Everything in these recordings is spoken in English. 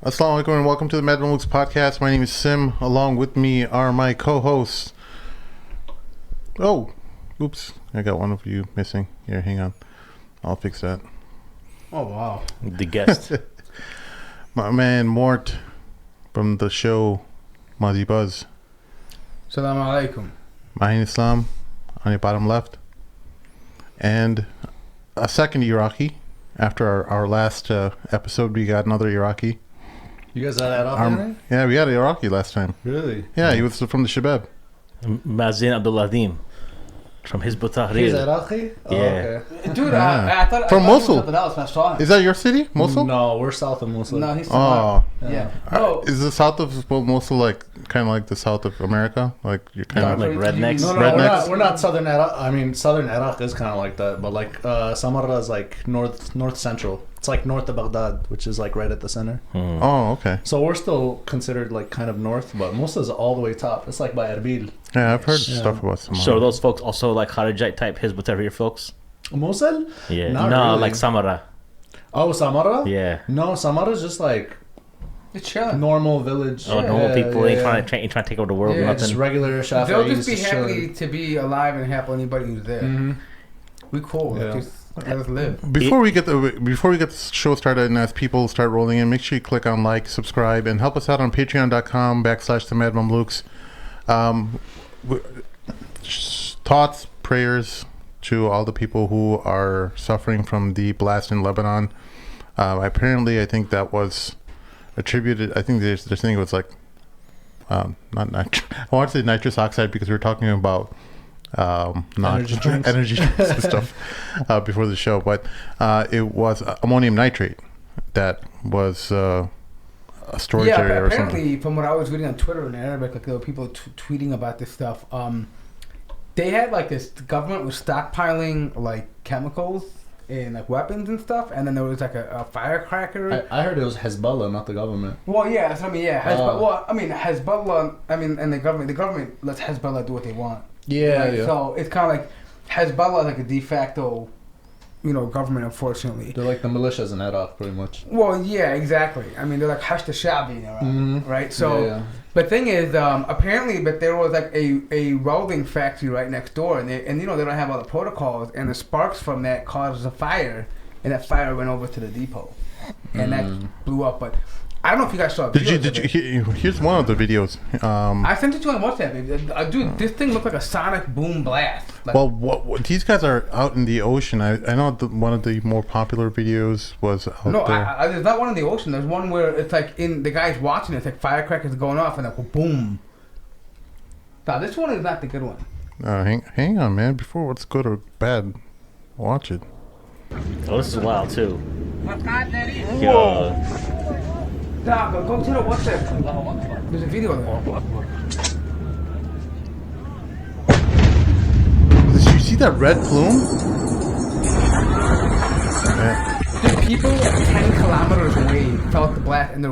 Assalamu alaikum and welcome to the Mamluks podcast. My name is Sim. Along with me are my co-hosts. Oh, oops. I got one of you missing. Here, hang on. I'll fix that. Oh, wow. The guest. My man Mort from the show Mazi Buzz. Assalamu alaikum. Mahin Islam on your bottom left. And a second Iraqi. After our last episode, we got another Iraqi. You guys had that up Yeah, we had an Iraqi last time. Really? Yeah, he was from the Shabab. Mazin Abduladim from Hizb ut-Tahrir. He's Iraqi? Oh, Yeah. okay. Dude, Yeah. I thought From I thought Mosul. It was something else when I saw him. Is that your city, Mosul? No, we're south of Mosul. No, he's Oh, yeah. Uh, No, is the south of Mosul like kind of like the south of America? Like you're kind Yeah, of like rednecks. No, Rednecks? we're not southern Iraq. I mean, southern Iraq is kind of like that, but like Samarra is like north central. It's like north of Baghdad, which is like right at the center. Oh, okay. So we're still considered like kind of north, but Mosul is all the way top. It's like by Erbil. Yeah, I've heard Yeah. stuff about some. So are those folks also like Kharijite type Hizb ut-Tahrir folks? Mosul? Yeah. Not No, really. like Samara. Oh, Samarra? Yeah. No, Samarra is just like it's chilling. normal village. Oh, normal Yeah, people ain't yeah. trying to take over the world. Yeah, nothing. Just regular Shafi'is. They'll just be chilling. happy to be alive and help anybody who's there. Mhm. We cool. Yeah. Just let us live. Before we get the show started and as people start rolling in, make sure you click on like, subscribe, and help us out on patreon.com/the Mad Mamluks. Thoughts, prayers to all the people who are suffering from the blast in Lebanon. Apparently, I think that was attributed. I think they're saying it was like not nitrous. I want to say nitrous oxide because we were talking about not Energy drinks. energy drinks and stuff before the show, but it was ammonium nitrate that was a storage Yeah, area but or something. apparently, from what I was reading on Twitter in Arabic, like there were people tweeting about this stuff. They had like this. The government was stockpiling like chemicals and like weapons and stuff, and then there was like a firecracker. I heard it was Hezbollah, not the government. Well, yeah, that's what I mean. Yeah, Oh. Hezbollah. I mean, and the government lets Hezbollah do what they want. Yeah, Right? yeah. So it's kind of like Hezbollah is like a de facto, government. Unfortunately. They're like the militias in Iraq, pretty much. Well, yeah, exactly. I mean, they're like Hashd al-Shabi in Iraq, Mhm. right? So, Yeah. but thing is, apparently, but there was like a welding factory right next door, and they don't have all the protocols, and the sparks from that caused a fire, and that fire went over to the depot, and that blew up. But I don't know if you guys saw. Did you? videos of it. Here's one of the videos. I sent it to you on WhatsApp. Dude, this thing looked like a sonic boom blast. Like, Well, what these guys are out in the ocean. I know one of the more popular videos was out no, there. there's not one in the ocean. There's one where it's like the guy's watching it. It's like firecrackers going off and like boom. Now this one is not the good one. Hang on, man. Before what's good or bad, watch it. Oh, this is wild too. Yo. Nah, but go to the WhatsApp. There's a video there. Did you see that red plume? Yeah. Dude, people like 10 kilometers away felt the blast and their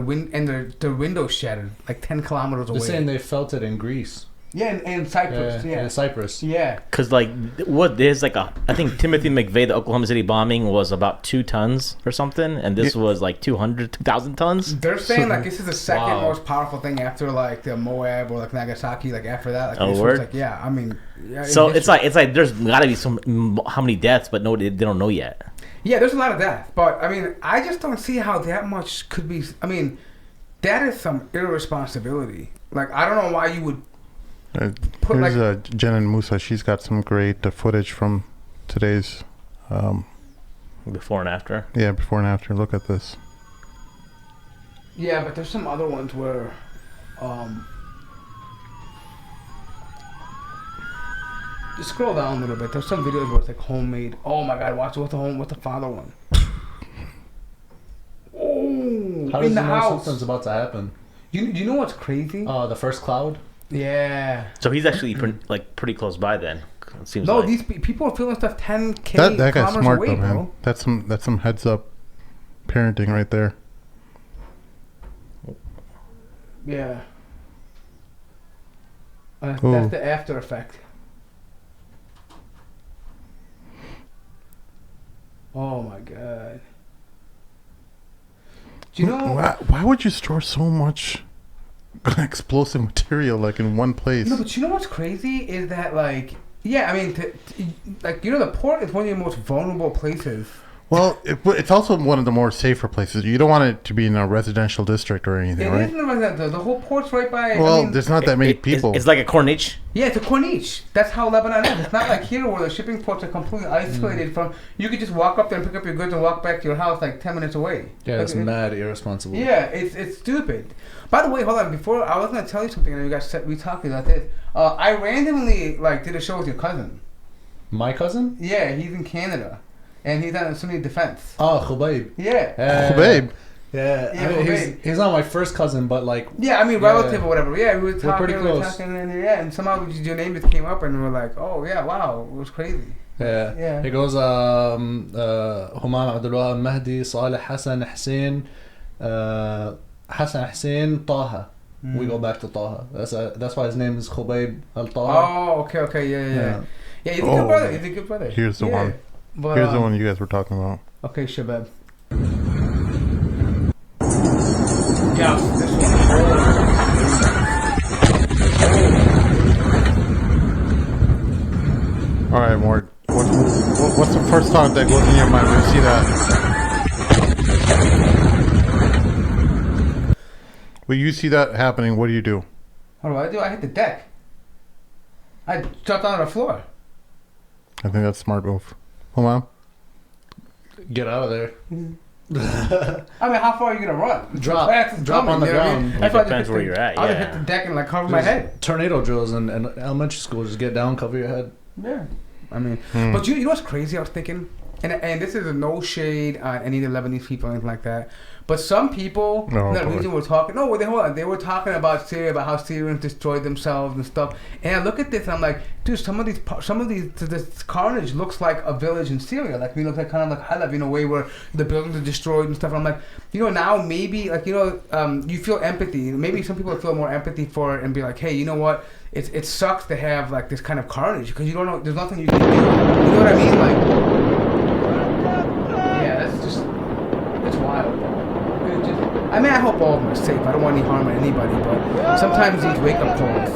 windows shattered like 10 kilometers away. They're saying they felt it in Greece. Yeah, in Cyprus. Yeah. In Cyprus. Yeah. Cause like what there's like I think Timothy McVeigh, the Oklahoma City bombing was about 2 tons or something, and this was like 2,000 tons. They're saying like this is the second Wow. most powerful thing after like the Moab or like Nagasaki. Like after that, like Oh, this was, word? like yeah. I mean, yeah, So in it's history. like there's gotta be how many deaths, but no, they don't know yet. Yeah, there's a lot of that, but I mean, I just don't see how that much could be. I mean, that is some irresponsibility. Like I don't know why you would. Put, Here's like- Jen and Musa. She's got some great footage from today's. Before and after. Yeah, before and after. Look at this. Yeah, but there's some other ones where, just scroll down a little bit. There's some videos where it's like homemade. Oh my God, watch with the father one. Oh, How in does the he know house. something's about to happen? You know what's crazy? The first cloud? Yeah. So he's actually pretty close by then. It seems No, like. these people are feeling stuff 10K That guy's kilometers smart away, though, man. bro. That's some heads up parenting right there. Yeah. Ooh. That's the after effect. Oh my God. Do you know? Why would you store so much explosive material like in one place? No, but you know what's crazy is that like, yeah, I mean, like you know, the port is one of the most vulnerable places. Well, it's also one of the more safer places. You don't want it to be in a residential district or anything, right? It isn't like that. The whole port's right by. Well, I mean, there's not that many people. It's like a corniche. yeah, it's a corniche. That's how Lebanon is. It's not like here where the shipping ports are completely isolated from. You could just walk up there and pick up your goods and walk back to your house like 10 minutes away. Yeah, like, it's mad irresponsible. Yeah, it's stupid. By the way, hold on. Before I was gonna tell you something, and we talked about this. I randomly like did a show with your cousin. My cousin? Yeah, he's in Canada, and he's on Sunni Defense. Oh, Khubayb. Yeah. Babe. Yeah, Yeah, I mean, Khubayb. he's not my first cousin, but like. Yeah, I mean relative or whatever. Yeah, we were talking. pretty close. And somehow your name just came up, and we were like, oh yeah, wow, it was crazy. Yeah. Yeah. He goes, Humam Abdullah Mahdi, Saleh Hassan Hussein, Hassan Hussein, Taha. We go back to Taha. That's why his name is Khubayb Al Taha. Oh, okay, yeah. Yeah, he's a good brother. He's a good brother. Here's the one. But, Here's the one you guys were talking about. Okay, Shabab. Yeah, this one. All right, Mort. What's the first thought that goes in your mind when you see that? When you see that happening, what do you do? What do? I hit the deck. I jumped on the floor. I think that's a smart move. Hold on. Get out of there. I mean, how far are you gonna run? Drop on the you know what I ground. mean? It That's why I depends just where hit you're at, I'll just yeah. hit the deck and like cover my head. Tornado drills in elementary school. Just get down, cover your head. Yeah. I mean, but you know what's crazy? I was thinking, and this is a no shade on any of the Lebanese people or anything like that. But some people, the reason we're talking, they were talking about Syria, about how Syrians destroyed themselves and stuff. And I look at this and I'm like, dude, some of these, this carnage looks like a village in Syria. Like, we look like kind of like Halab in a way where the buildings are destroyed and stuff. And I'm like, now maybe, like, you feel empathy. Maybe some people feel more empathy for it and be like, hey, you know what? It sucks to have like this kind of carnage because you don't know. There's nothing you can do. You know what I mean? Like, yeah, it's wild. I mean, I hope all of them are safe. I don't want any harm to anybody, but sometimes these wake up calls.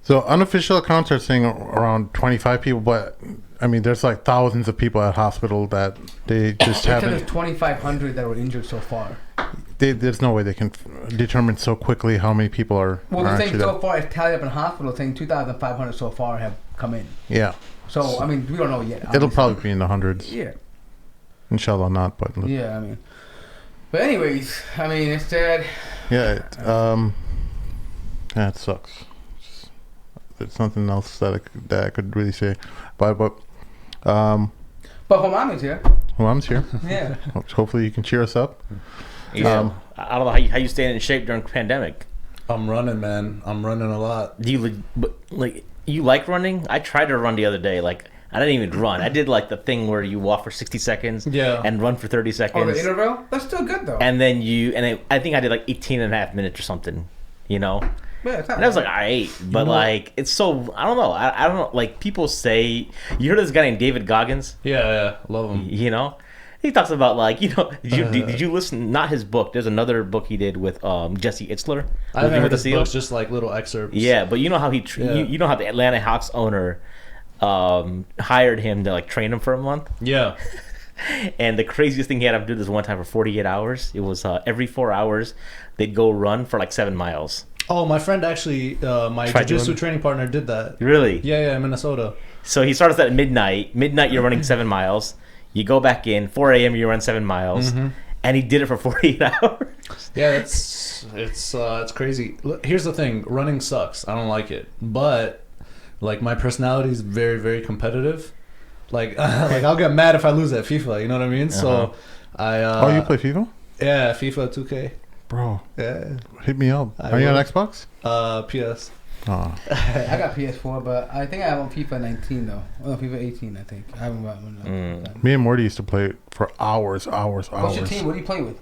So unofficial accounts are saying around 25 people, but I mean, there's like thousands of people at hospital that they just haven't. There's 2,500 that were injured so far. There's no way they can determine so quickly how many people are. Well, the thing actually so far is tallied up in hospital, saying 2,500 so far have come in. Yeah. So I mean, we don't know yet. It'll Obviously. probably be in the hundreds. Yeah. Inshallah not, but Yeah, I mean. But anyways, I mean, it's sad. yeah, it sucks. There's something else that I could really say, but But Homami's here. Mom's here. Yeah. Hopefully you can cheer us up. Yeah. I don't know how you staying in shape during pandemic. I'm running, man. I'm running a lot. Do you like running? I tried to run the other day. Like, I didn't even run. I did like the thing where you walk for 60 seconds and run for 30 seconds. Oh, the interval? That's still good though. And then I think I did like 18 and a half minutes or something, Yeah, it's not And I was bad. like, I ate, but like, it's so, I don't know. I don't know. Like, people say, you heard of this guy named David Goggins? Yeah, love him. He talks about like, did you listen? Not his book. There's another book he did with Jesse Itzler. I haven't heard the his books, just like little excerpts. Yeah, but you know how you know how the Atlanta Hawks owner hired him to like train him for a month. Yeah. And the craziest thing he had him do this one time for 48 hours. It was every 4 hours they'd go run for like 7 miles. Oh, my friend actually, my jiu-jitsu training partner did that. Really? Yeah, in Minnesota. So he starts at midnight. Midnight, you're running 7 miles. You go back in. 4 a.m. you run 7 miles. Mm-hmm. And he did it for 48 hours. Yeah, it's crazy. Look, here's the thing: running sucks. I don't like it, but like my personality is very, very competitive. Like I'll get mad if I lose at FIFA. You know what I mean? So I. You play FIFA? Yeah, FIFA 2K. Bro, Yeah. hit me up. Are you on Xbox? PS. Oh. I got PS4, but I think I have on FIFA 19 though. Oh, FIFA 18, I think. I haven't got one. Me and Morty used to play for hours. What's your team? What do you play with?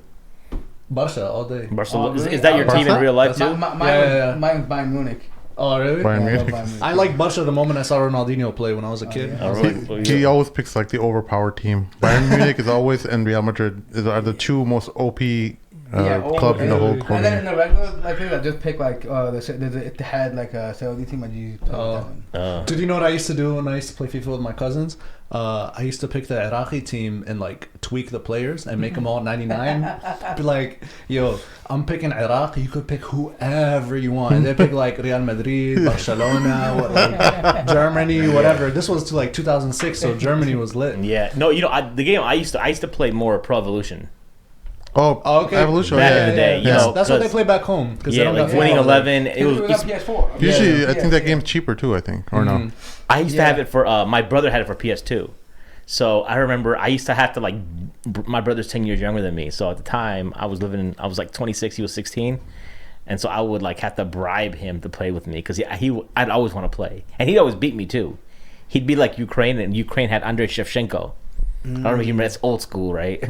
Barca all day. Barcelona. Oh, really? Is that your team in real life too? Mine's Bayern Munich. Oh, really? Bayern Yeah, I love Munich. Bayern Munich. I like Barca the moment I saw Ronaldinho play when I was a kid. yeah. Oh, really? He always picks like the overpowered team. Bayern Munich is always, and Real Madrid are the two most OP clubs in the whole And then in Colonial. the regular, like, I just pick like it had like a Saudi team. I just play Oh. with that one. Did you know what I used to do when I used to play FIFA with my cousins? I used to pick the hierarchy team and like tweak the players and make them all 99. Be like, yo, I'm picking Iraq. You could pick whoever you want. And they pick like Real Madrid, Barcelona, like Germany, whatever. This was to like 2006, so Germany was lit. Yeah. No, the game I used to play more Pro Evolution. Oh, Okay. Evolution. Back yeah, in the day, you yeah. know, That's what they 'cause- play back home. 'Cause they Yeah, don't like got winning FIFA. 11. It was on PS4. Usually, Yeah. I think that game's cheaper too. I think, or no? I used to Yeah. have it for my brother had it for PS2. So I remember I used to have to like my brother's 10 years younger than me. So at the time I was like 26, he was 16. And so I would like have to bribe him to play with me cuz I'd always want to play. And he'd always beat me too. He'd be like Ukraine, and Ukraine had Andrei Shevchenko. I don't know if you remember, that's old school, right?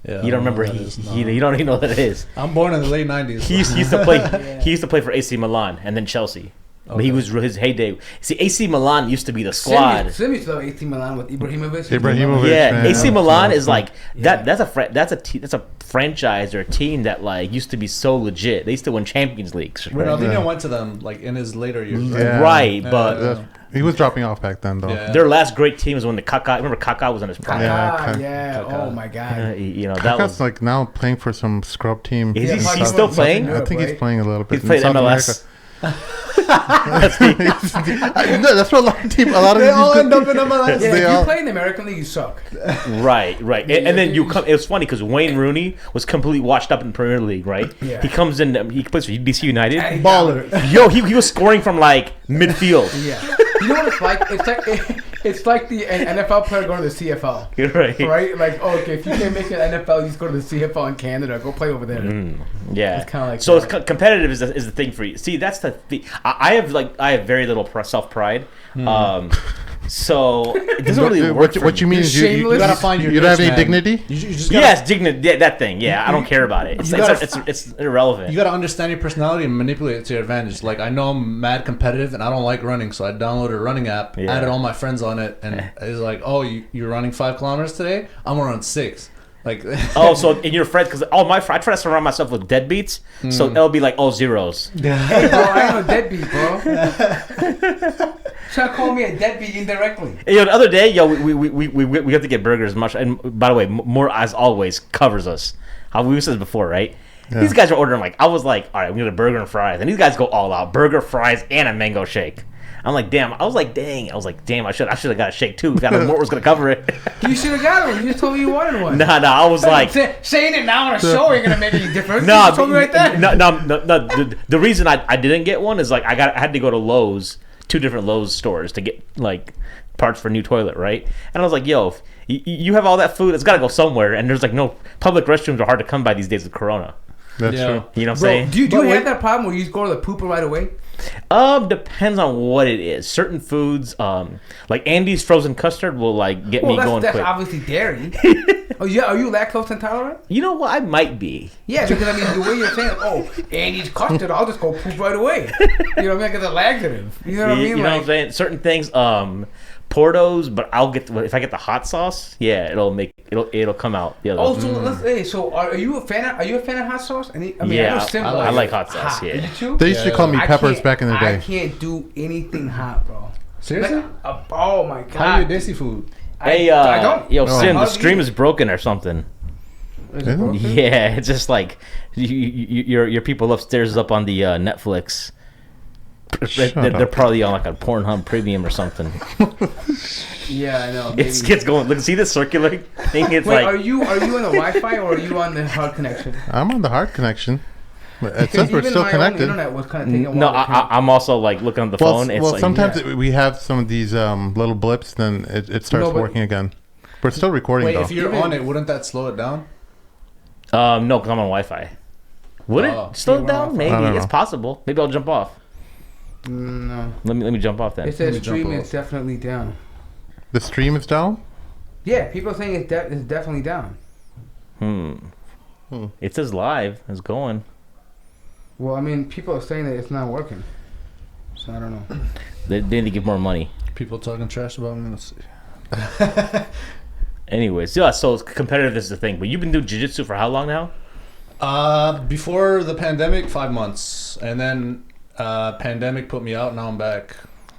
Yeah, You don't remember you don't even know what it is. I'm born in the late 90s. He used to play he used to play for AC Milan and then Chelsea. But he was his heyday. See, AC Milan used to be the squad. Sim used to love AC Milan with Ibrahimovic. Ibrahimovic. Yeah, man. AC Milan is like Yeah. that's a franchise or a team that like used to be so legit. They used to win Champions Leagues. Right, Ronaldinho Yeah. went to them like in his later years. Yeah. Right, but That's- he was dropping off back then, though. Yeah. their last great team was when the Kaká. Remember Kaká was on his prime. Kaká, Yeah, yeah. Oh my god. You know that Kaka's was. like now playing for some scrub team. Is Yeah, he probably still Southern playing? Europe, I think he's right? playing a little bit. He's played in South MLS. No, that's what a lot of teams. A lot of They these all good end up in teams- MLS. Yeah, They if you all- play in the American League, you suck. Right. And then you come. It was funny because Wayne Rooney was completely washed up in the Premier League. Right. Yeah. He comes in. He plays for DC United. Hey, Baller. Yo, he was scoring from like midfield. Yeah. You know what it's like? It's like the NFL player going to the CFL. You're right. Right? Like, oh, okay, if you can't make it NFL, you just go to the CFL in Canada. Go play over there. Yeah, It's kinda like so. that. It's competitive is the thing for you. See, that's the thing. I have very little self pride. So it doesn't really work. for What you me. mean You're is you shameless. gotta find your you don't have niche, any man. dignity? You just gotta, Yes, dignity. Yeah, that thing. Yeah, I don't care about it. It's You gotta- it's irrelevant. You gotta understand your personality and manipulate it to your advantage. Like I know I'm mad competitive and I don't like running, so I downloaded a running app, Yeah. added all my friends on it, and it's like, oh, you're running 5 kilometers today? I'm gonna run 6. Like, Oh, so in your friends, because I try to surround myself with deadbeats, so it'll be like all zeros. Hey, bro, I ain't no deadbeat, bro. Try to call me a deadbeat indirectly. Hey, yo, the other day, we have to get burgers. Much, and by the way, more as always covers us. How we said this before, right? Yeah. These guys are ordering like I was like, all right, we get a burger and fries, and these guys go all out: burger, fries, and a mango shake. I'm like, damn. I was like, damn. I should have got a shake too. Got more was gonna cover it. You should have got one. You just told me you wanted one. Nah. I was like, saying it now on a show ain't gonna make any difference. no, You just told me right there. no. The reason I didn't get one is like I had to go to Lowe's, 2 different Lowe's stores to get like parts for a new toilet, right? And I was like, yo, if you have all that food, it's got to go somewhere, and there's like no public restrooms are hard to come by these days with Corona. That's Yeah. true. You know what I'm Bro, saying? do you But have wait- that problem where you just go to the pooper right away? Depends on what it is. Certain foods, like Andy's frozen custard, will like get me going that's quick. obviously dairy. Oh yeah, are you lactose intolerant? You know what? I might be. Yeah, because I mean the way you're saying, oh, Andy's custard, I'll just go poop right away. You know what I mean? Like it's a laxative. You know what I mean? You know what I'm saying? Certain things, Portos, but I'll get if I get the hot sauce, yeah, it'll come out. The other. Oh, so let's say, so are you a fan of hot sauce? I mean, Yeah, I know Sim I likes like hot sauce, yeah. You too? They used to call me I Peppers can't- back in the I day. can't do anything hot, bro. seriously? Like, oh my god. How do you desi food? Hey, I don't. yo, No. Sim, the Hardly stream eat. is broken or something. Is it broken? Yeah, it's just like your people upstairs is up on the Netflix. They're probably on like a Pornhub Premium or something. Yeah, I know. It's maybe. going. Look, see this circular thing? It's Wait, like are you on the Wi-Fi or are you on the hard connection? I'm on the hard connection. It Because says we're even still my own connected. internet was kind of taking a while no. to connect. I'm also like looking on the phone. It's like, sometimes yeah. we have some of these little blips, then it starts No, but- working again. We're still recording Wait, though. if you're Even- on it, wouldn't that slow it down? no, because I'm on Wi-Fi. Would Oh, it slow you're it on down? Wi-Fi. I don't Maybe know. it's possible. Maybe I'll jump off. No. Let me jump off then. It says me jump stream off. is definitely down. The stream is down. Yeah, people are saying it's definitely down. It says live. It's going. Well, I mean, people are saying that it's not working. So I don't know. They need to give more money. People talking trash about me. Let's see. Anyways, yeah. So competitive is the thing. But you've been doing jiu-jitsu for how long now? Before the pandemic, 5 months, and then pandemic put me out. Now I'm back.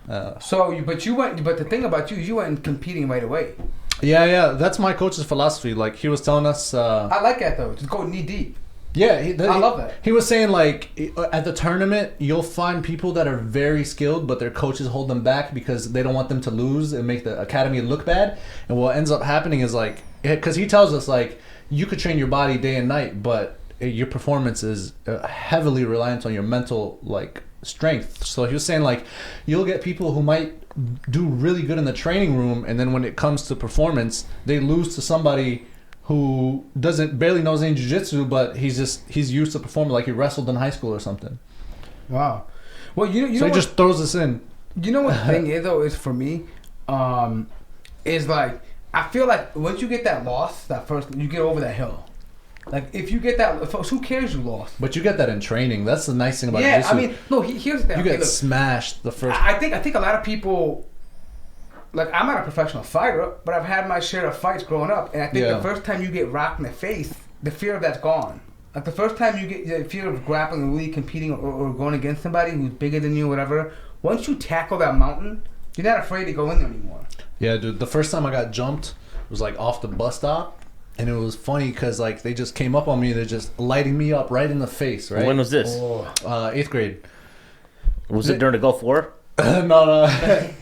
But the thing about you went competing right away. Yeah. That's my coach's philosophy. Like he was telling us. I like that though. Just go knee deep. Yeah, I love that. He was saying like at the tournament, you'll find people that are very skilled, but their coaches hold them back because they don't want them to lose and make the academy look bad. And what ends up happening is like, because he tells us like you could train your body day and night, but your performance is heavily reliant on your mental like strength. So he was saying like you'll get people who might do really good in the training room, and then when it comes to performance, they lose to somebody who barely knows any jiu-jitsu, but he's used to performing like he wrestled in high school or something. Wow. Well, you so know he just throws us in. You know what the thing is though is for me, is like I feel like once you get that loss, that first you get over that hill. Like if you get that, who cares you lost? But you get that in training. That's the nice thing about yeah. jiu-jitsu. I mean, no. Here's the thing. You get smashed the first. I think a lot of people. Like, I'm not a professional fighter, but I've had my share of fights growing up. And I think the first time you get rocked in the face, the fear of that's gone. Like, the first time you get the fear of grappling and really competing or going against somebody who's bigger than you, whatever, once you tackle that mountain, you're not afraid to go in there anymore. Yeah, dude. The first time I got jumped was, like, off the bus stop. And it was funny because, like, they just came up on me. They're just lighting me up right in the face, right? When was this? 8th grade. Was it during the Gulf War? No.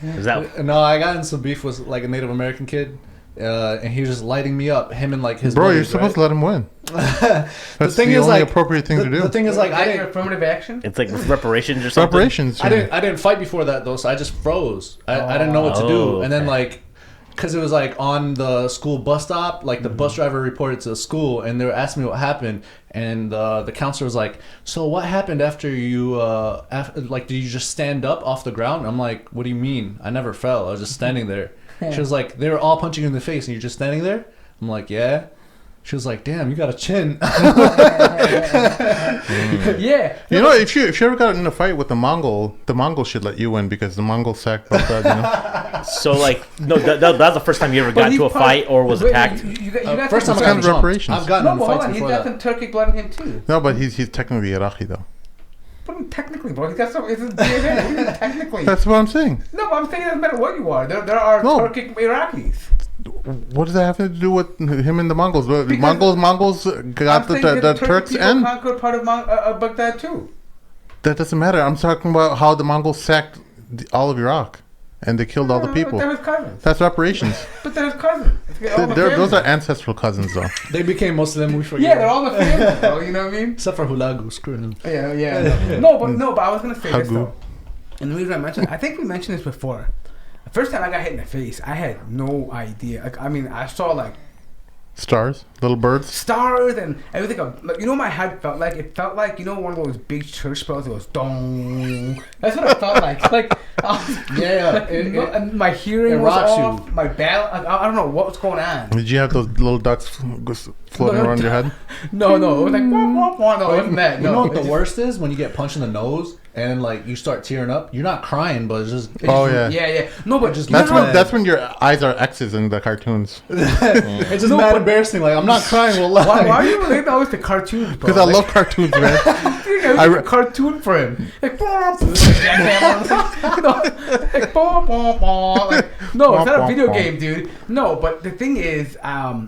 Is that... No, I got in some beef with like a Native American kid, and he was just lighting me up. Him and like his. Bro, buddies, you're supposed to let him win. That's the only appropriate thing to do. The thing is, like, I didn't affirmative action. It's like reparations or something. Reparations. I didn't fight before that though, so I just froze. I didn't know what to do, and then like. Because it was like on the school bus stop, like the bus driver reported to the school, and they were asking me what happened, and the counselor was like, "So what happened after you? Like, did you just stand up off the ground?" I'm like, "What do you mean? I never fell. I was just standing there." She was like, "They were all punching you in the face, and you're just standing there." I'm like, "Yeah." She was like, "Damn, you got a chin." Yeah. You know, if you ever got in a fight with the Mongol should let you win because the Mongol sacked Baghdad. You know? So like, no, that was the first time you ever got into a fight or was attacked. You got first time I got reparations. I've gotten in fights before that. He's got some Turkic blood in him too. No, but he's technically Iraqi though. But technically, bro, he's got some. It's his DNA. Technically. That's what I'm saying. No, but I'm saying it doesn't matter what you are. There are Turkic Iraqis. What does that have to do with him and the Mongols? Mongols got the Turks and conquered part of Baghdad too. That doesn't matter. I'm talking about how the Mongols sacked all of Iraq and they killed all the people. They're his cousins. That's reparations. But they're his cousins. Those are ancestral cousins, though. They became Muslim. We forget. Yeah, they're all the family, bro. You know what I mean? Except for Hulagu. Screw him. Yeah. No, but I was gonna say this though. And the reason I mentioned, I think we mentioned this before. The first time I got hit in the face, I had no idea. Like, I mean, I saw like stars, little birds, stars, and everything. Like, you know, my head felt like you know one of those big church bells. It goes dong. That's what it felt like. Like and my hearing was off. My balance. I don't know what was going on. Did you have those little ducks floating around your head? No, it was like wah, wah, wah. No, it wasn't that. You know what the worst is? When you get punched in the nose and like you start tearing up. You're not crying, but it's just yeah. No, but just that's when your eyes are X's in the cartoons. It's just mad embarrassing. Like I'm not crying. Well, why are you related always to cartoons, bro? Because I love cartoons, man. I a cartoon for him. Like, no, it's not a video game, dude. No, but the thing is,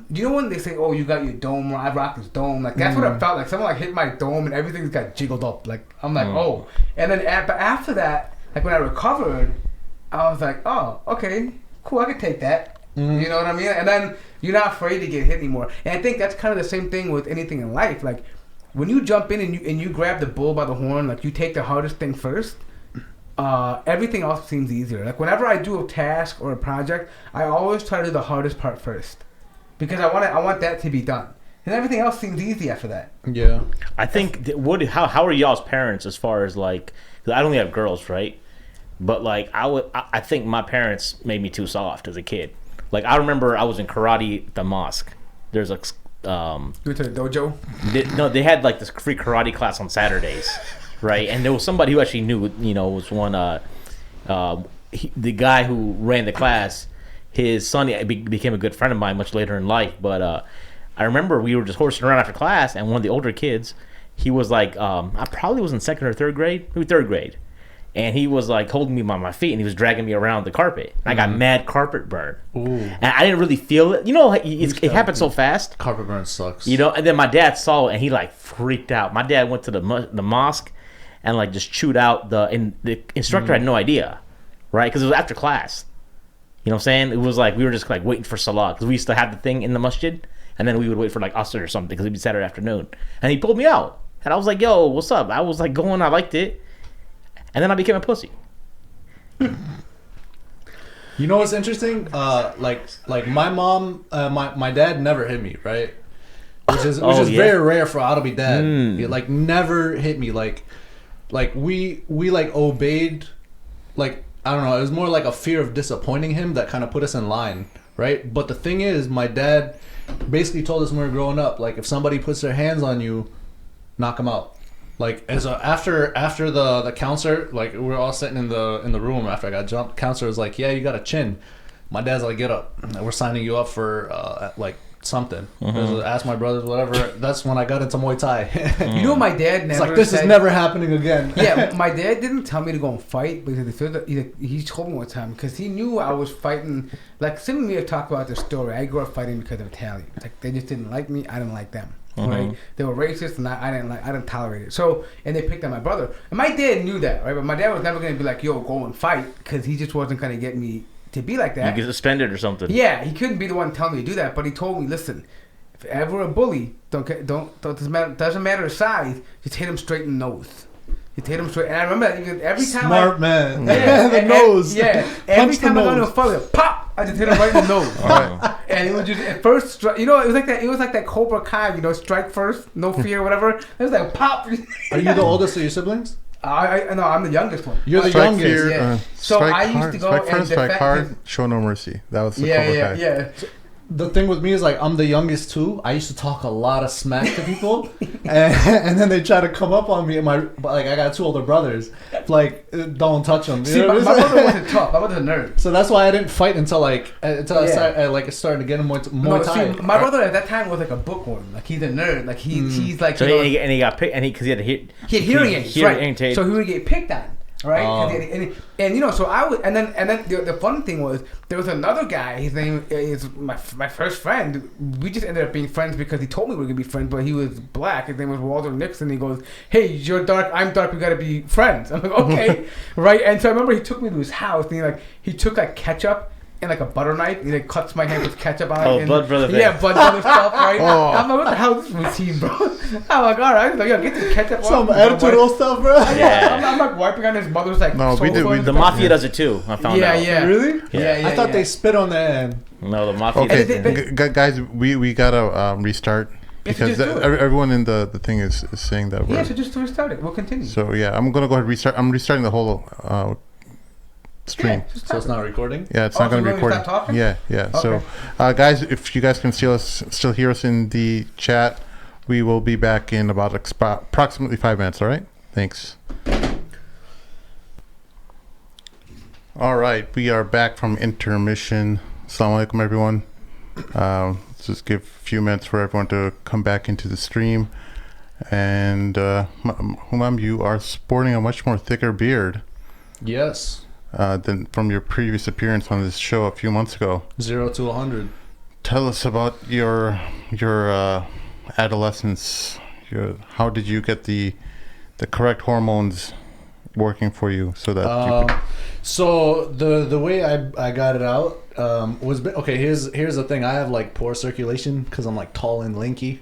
you know when they say, "Oh, you got your dome," or "I rock this dome," like that's what it felt like. Someone like hit my dome and everything's got jiggled up. Like I'm like, oh. And then, but after that, like when I recovered, I was like, oh, okay, cool, I could take that. You know what I mean? And then you're not afraid to get hit anymore. And I think that's kind of the same thing with anything in life. Like when you jump in and you grab the bull by the horn, like you take the hardest thing first. Everything else seems easier. Like whenever I do a task or a project, I always try to do the hardest part first because I want that to be done. And everything else seems easy after that. Yeah. I think how are y'all's parents as far as like, 'cause I only have girls, right? But like I think my parents made me too soft as a kid. Like I remember I was in karate at the mosque. There's a you went to the dojo? They had like this free karate class on Saturdays. right? And there was somebody who actually knew, was one, the guy who ran the class, his son became a good friend of mine much later in life. But I remember we were just horsing around after class, and one of the older kids, he was like, I probably was in second or third grade, maybe third grade. And he was like holding me by my feet, and he was dragging me around the carpet. And I got mad carpet burn. Ooh. And I didn't really feel it. It happened so fast. Carpet burn sucks. And then my dad saw it, and he like freaked out. My dad went to the mosque and like just chewed out the instructor had no idea, right? Because it was after class. You know what I'm saying? It was like we were just like waiting for Salah, because we used to have the thing in the masjid, and then we would wait for like Asr or something, because it'd be Saturday afternoon. And he pulled me out, and I was like, "Yo, what's up?" I was like going, I liked it. And then I became a pussy. You know what's interesting? Like my mom, my dad never hit me, right? Which is very rare for Adobe dad. He, like, never hit me. Like we like obeyed. Like, I don't know. It was more like a fear of disappointing him that kind of put us in line, right? But the thing is, my dad basically told us when we were growing up, like, if somebody puts their hands on you, knock them out. Like, after the counselor, like, we were all sitting in the room after I got jumped. Counselor was like, "Yeah, you got a chin." My dad's like, "Get up. We're signing you up for like something." Ask my brothers, whatever. That's when I got into Muay Thai. You know, my dad never. It's like, this is never happening again. Yeah, my dad didn't tell me to go and fight, because he told me one time, because he knew I was fighting. Like, Sim and me have talked about this story. I grew up fighting because of Italians. Like, they just didn't like me. I didn't like them. Right? They were racist, and I didn't tolerate it. So, and they picked on my brother, and my dad knew that, right? But my dad was never gonna be like, "Yo, go and fight," because he just wasn't gonna get me to be like that. You get suspended or something. Yeah, he couldn't be the one telling me to do that. But he told me, "Listen, if ever a bully, doesn't matter the size, just hit him straight in the nose." You hit him straight, and I remember that every time. Smart man. Yeah, the nose. Yeah, every time I got into a fight, pop. I just hit him right in the nose. And it was just at first, it was like that. It was like that Cobra Kai, strike first, no fear, whatever. It was like pop. Are you the oldest of your siblings? No, I'm the youngest one. You're the youngest. Fear, yeah. So I used to go strike and first, strike hard, defend. show no mercy. That was the Cobra Kai. Yeah. The thing with me is, like, I'm the youngest too. I used to talk a lot of smack to people, and then they try to come up on me. And I got two older brothers. Like, don't touch them. See, my brother wasn't tough. I was a nerd. So that's why I didn't fight until I started to get in Muay Thai. See, my brother at that time was like a bookworm. Like, he's a nerd. Like, he's like. So he got picked, because he had to hit. He had hearing aids, right? So he would get picked on. Right, so I was, and then the fun thing was, there was another guy. His name is my first friend. We just ended up being friends because he told me we were gonna be friends, but he was black. His name was Walter Nixon. He goes, "Hey, you're dark, I'm dark. We gotta be friends." I'm like, "Okay," right? And so I remember he took me to his house, and he took like ketchup and like a butter knife, and he like cuts my hand with ketchup on it. Oh, blood brother thing. Yeah, blood brother stuff, right? I'm like, what the hell is this routine, bro? I'm like, all right, like, yo, get this ketchup some off. attitudinal stuff, bro. Yeah. I'm like wiping on his mother's like. No, we do. The mafia does it too. I found out. Yeah. Really? Yeah. I thought they spit on their hand. No, the mafia. Okay, guys, we gotta restart, because everyone in the thing is saying that. Yeah, so just to restart it. We'll continue. So yeah, I'm gonna go ahead and restart. I'm restarting the whole stream. Yeah, so it's not recording? Yeah, it's not going to be recording. Stop talking? Yeah. Okay. So, guys, if you guys can still hear us in the chat, we will be back in about approximately 5 minutes. All right. Thanks. All right, we are back from intermission. Assalamu alaikum, everyone. Let's just give a few minutes for everyone to come back into the stream. And Humam, you are sporting a much more thicker beard. Yes. Than from your previous appearance on this show a few months ago. 0 to 100. Tell us about your adolescence. How did you get the correct hormones working for you so that so the way I got it out was okay. Here's the thing. I have like poor circulation because I'm like tall and lanky.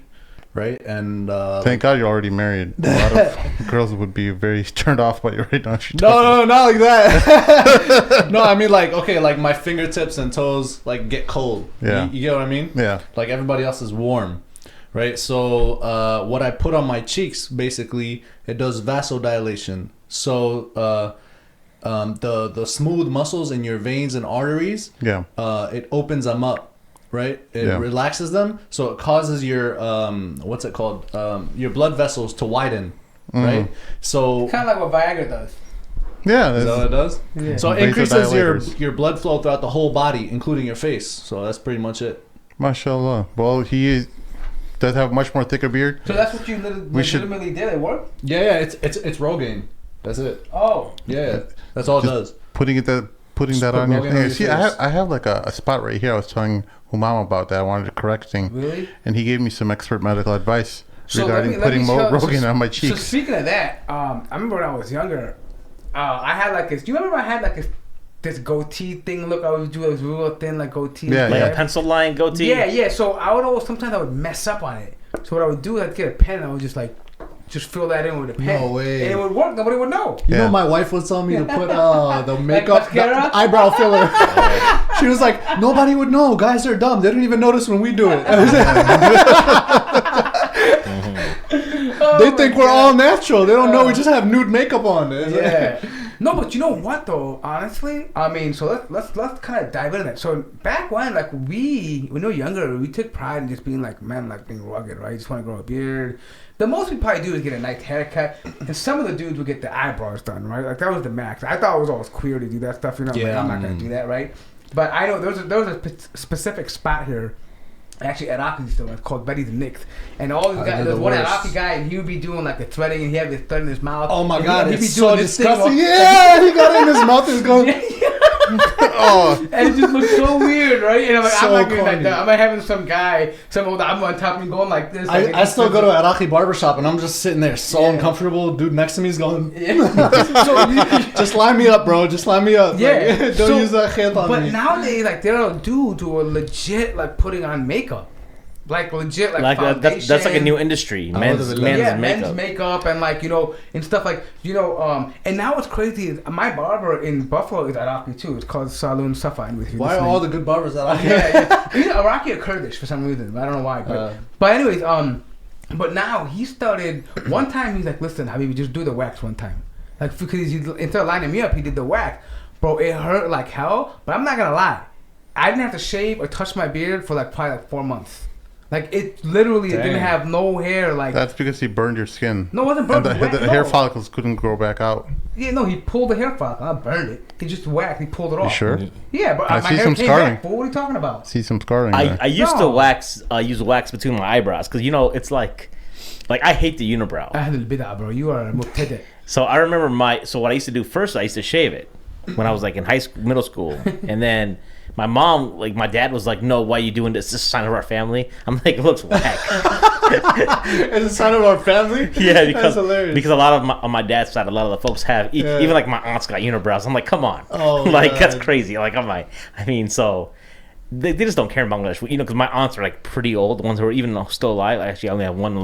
Right, and thank God you're already married. A lot of girls would be very turned off by you right now. No, not like that. No, I mean, like, okay, like my fingertips and toes like get cold. Yeah, you get what I mean? Yeah. Like everybody else is warm, right? So what I put on my cheeks, basically, it does vasodilation. So the smooth muscles in your veins and arteries, it opens them up. Right, it relaxes them, so it causes your what's it called? Your blood vessels to widen, right? So Kind of like what Viagra does. Yeah, is that what it does? Yeah. So it increases Vasodilators. your blood flow throughout the whole body, including your face. So that's pretty much it. mashallah. Well, he does have much more thicker beard. So that's what you legitimately did. It worked. Yeah, it's Rogaine. That's it. Oh. Yeah, that's all it does. Putting that put on your Rogaine thing. on your See, face. I have like a spot right here. I was telling Humam about that. I wanted to correct thing. Really? And he gave me some expert medical advice So regarding putting Rogaine on my So cheeks. speaking of that, I remember when I was younger, I had like this. Do you remember I had like this goatee thing? Look, I would do a real thin like goatee. Yeah, Like yeah. a pencil line goatee. Yeah. So I would always sometimes I would mess up on it. So what I would do is I'd get a pen and I would just fill that in with a pen. No way. And it would work. Nobody would know. You Yeah. know, my wife was telling me to put the makeup, mascara? the eyebrow filler. She was like, nobody would know. Guys are dumb. They don't even notice when we do it. They think we're all natural. They don't know we just have nude makeup on. Yeah. No, but you know what though? Honestly, I mean, so let's kind of dive into that. So back when, like when we were younger, we took pride in just being like men, like being rugged, right? Just want to grow a beard. The most we probably do is get a nice haircut, and some of the dudes would get the eyebrows done, right? Like that was the max. I thought it was always queer to do that stuff, you know. Yeah. Like, I'm not gonna do that, right? But I know there was a specific spot here. Actually, Iraqi still it's called Betty's Nicks, and all these guys. There's one Iraqi guy, and he would be doing like the threading, and he had this thread in his mouth. Oh my and God, he'd be it's doing so this thing disgusting. all- Yeah, he got it in his mouth and he's going. Oh, And it just looks so weird, right? And I'm like, So I'm not getting like corny. that. I'm like having some guy, some old I'm on top of me going like this. Like, I still go to an Iraqi barbershop and I'm just sitting there so Yeah. uncomfortable. Dude next to me is going, Yeah. So you- just line me up, bro. Just line me up. Yeah. Like, don't So- use that khayt on But me. nowadays, like there are dudes who are legit like putting on makeup, like legit like that's like a foundation. new industry. I Men's love it. makeup. Men's makeup and like and stuff like and now what's crazy is my barber in Buffalo is Iraqi too. It's called Saloon Safa. Why are all the good barbers Iraqi? yeah. He's Iraqi or Kurdish for some reason. I don't know why. But anyways, but now he started. One time he's like, "Listen, Habibi, just do the wax one time." Like because instead of lining me up, he did the wax. Bro, it hurt like hell. But I'm not gonna lie, I didn't have to shave or touch my beard for like probably like 4 months. Like it literally it didn't Dang. have no hair. Like that's because he burned your skin. no, it wasn't And burned. the hair follicles couldn't grow back out. Yeah, no, he pulled the hair follicle. I burned it. He just whacked. He pulled it You off. sure? Yeah, but I my see hair some came scarring. back. Fool. What are you talking about? See some scarring there. I used to No. use wax between my eyebrows because it's like I hate the unibrow. Ahlul bid'ah, bro. You are a mubtadi'. So I remember what I used to do first. I used to shave it when I was like in middle school, and then my mom, like my dad, was like, "No, why are you doing this? This is a sign of our family." I'm like, "It looks whack." It's a sign of our family. Yeah, That's hilarious. because a lot of on my dad's side, a lot of the folks have Yeah. even like my aunt's got unibrows. I'm like, come on, Oh, like God. that's crazy. Like so they just don't care in Bangladesh, because my aunts are like pretty old, the ones who are even still alive. Actually, I only have one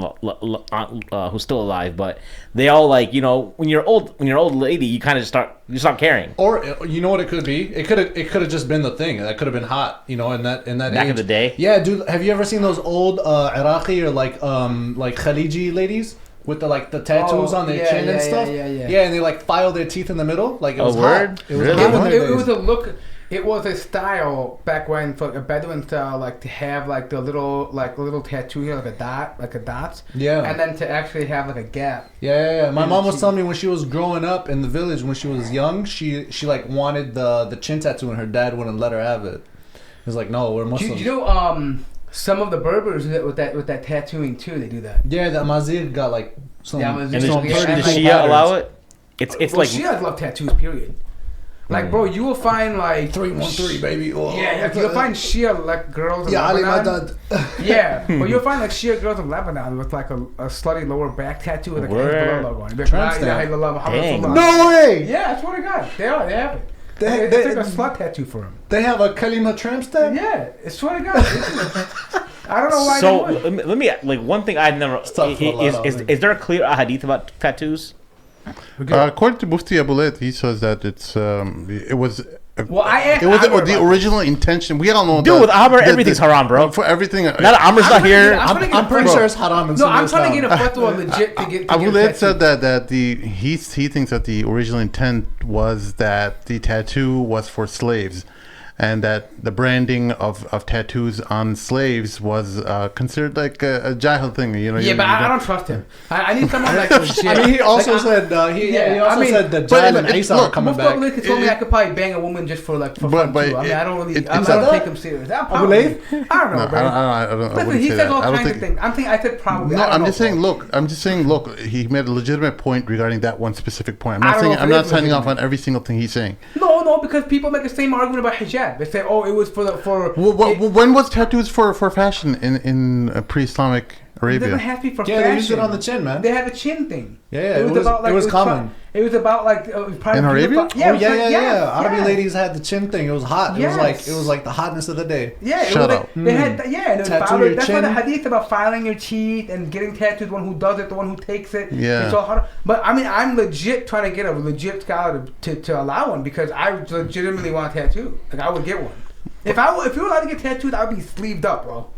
aunt who's still alive, but they all like when you're old lady, you kind of you stop caring. Or you know what it could be? It could have just been the thing. That could have been hot, in that Back age. in the day? Yeah, dude. Have you ever seen those old Iraqi or like Khaliji ladies with the tattoos Oh, on their yeah, chin and yeah, stuff? yeah. Yeah, and they file their teeth in the middle. Like it was word? hot. It was Really? hot in their It days. was a look. It was a style back when, for a Bedouin style, like to have like the little tattoo here, like a dot. Yeah. And then to actually have like a gap. Yeah. My And mom was she- telling me when she was growing up in the village, when she was young, she like wanted the chin tattoo, and her dad wouldn't let her have it. He was like, "No, we're Do Muslims." you know some of the Berbers with that tattooing too? They do that. Yeah, the Amazigh got like some. Yeah, Amazigh. And So the yeah, Shia and like allow it? It's Well, like Shias love tattoos. Period. Like, bro, you will find like 313, baby. Oh, Yeah, like, you'll find Shia like girls in Yeah, Ali Lebanon. Madad. Yeah, but you'll find like Shia girls in Lebanon with like a slutty lower back tattoo with like a Word. Hezbollah logo on it. Like, Tramp La stamp. ilaha illallah Muhammad Dang. Rasulullah. No way! Yeah, I swear to God, they have it. They- It's they- like a slut tattoo for him. They have a Kalima tramp stamp? Yeah, I swear to God. I don't know why. so. they would. Let me like one thing I've never tough for a lot of them. is there a clear hadith about tattoos? According to Mufti Abulet, he says that it was. Well, I asked It was Amr the about original intention. We all know. Dude, with Amr, the- everything's haram, bro. For everything. Now that Amr's not here, I'm pretty Bro. sure it's haram in No, some I'm trying to get a Islam. fatwa legit to get. Abulet said that he thinks that the original intent was that the tattoo was for slaves. and that the branding of tattoos on slaves was considered like a jahil thing. You know. Yeah, but I don't trust him. I need someone like legit. I mean, he also Like, said said that but Jal and it- Isa look, are coming Mustafa back. Malik told me I could probably bang a woman just for fun too. I mean, I don't really, I it's don't a- take him serious. I don't believe? know, bro. I don't. I Listen, wouldn't he say says that. all I don't kinds of think. things. I said probably. No, I don't I'm know, just saying. bro. Look, I'm just saying. Look, he made a legitimate point regarding that one specific point. I'm I not don't saying. know if I'm it not is signing off legitimate. on every single thing he's saying. No, because people make the same argument about hijab. They say, oh, it was for. When was tattoos for fashion in pre-Islamic It doesn't Arabia? have to be for Yeah, fashion. they used it on the chin, man. They had the chin thing. Yeah, it was common. It was about like probably In Arabia? Yeah. Arabi yes. ladies had the chin thing. It was hot. Yes. It was like the hotness of the day. Yeah, it Shut was up. like, they had and it was Tattoo filing, your that's why the chin. hadith about filing your teeth and getting tattoos, the one who does it, the one who takes it. Yeah. It's all hard. But I mean, I'm legit trying to get a legit scholar to allow one because I legitimately want a tattoo. Like I would get one. If you were allowed to get tattoos, I'd be sleeved up, bro.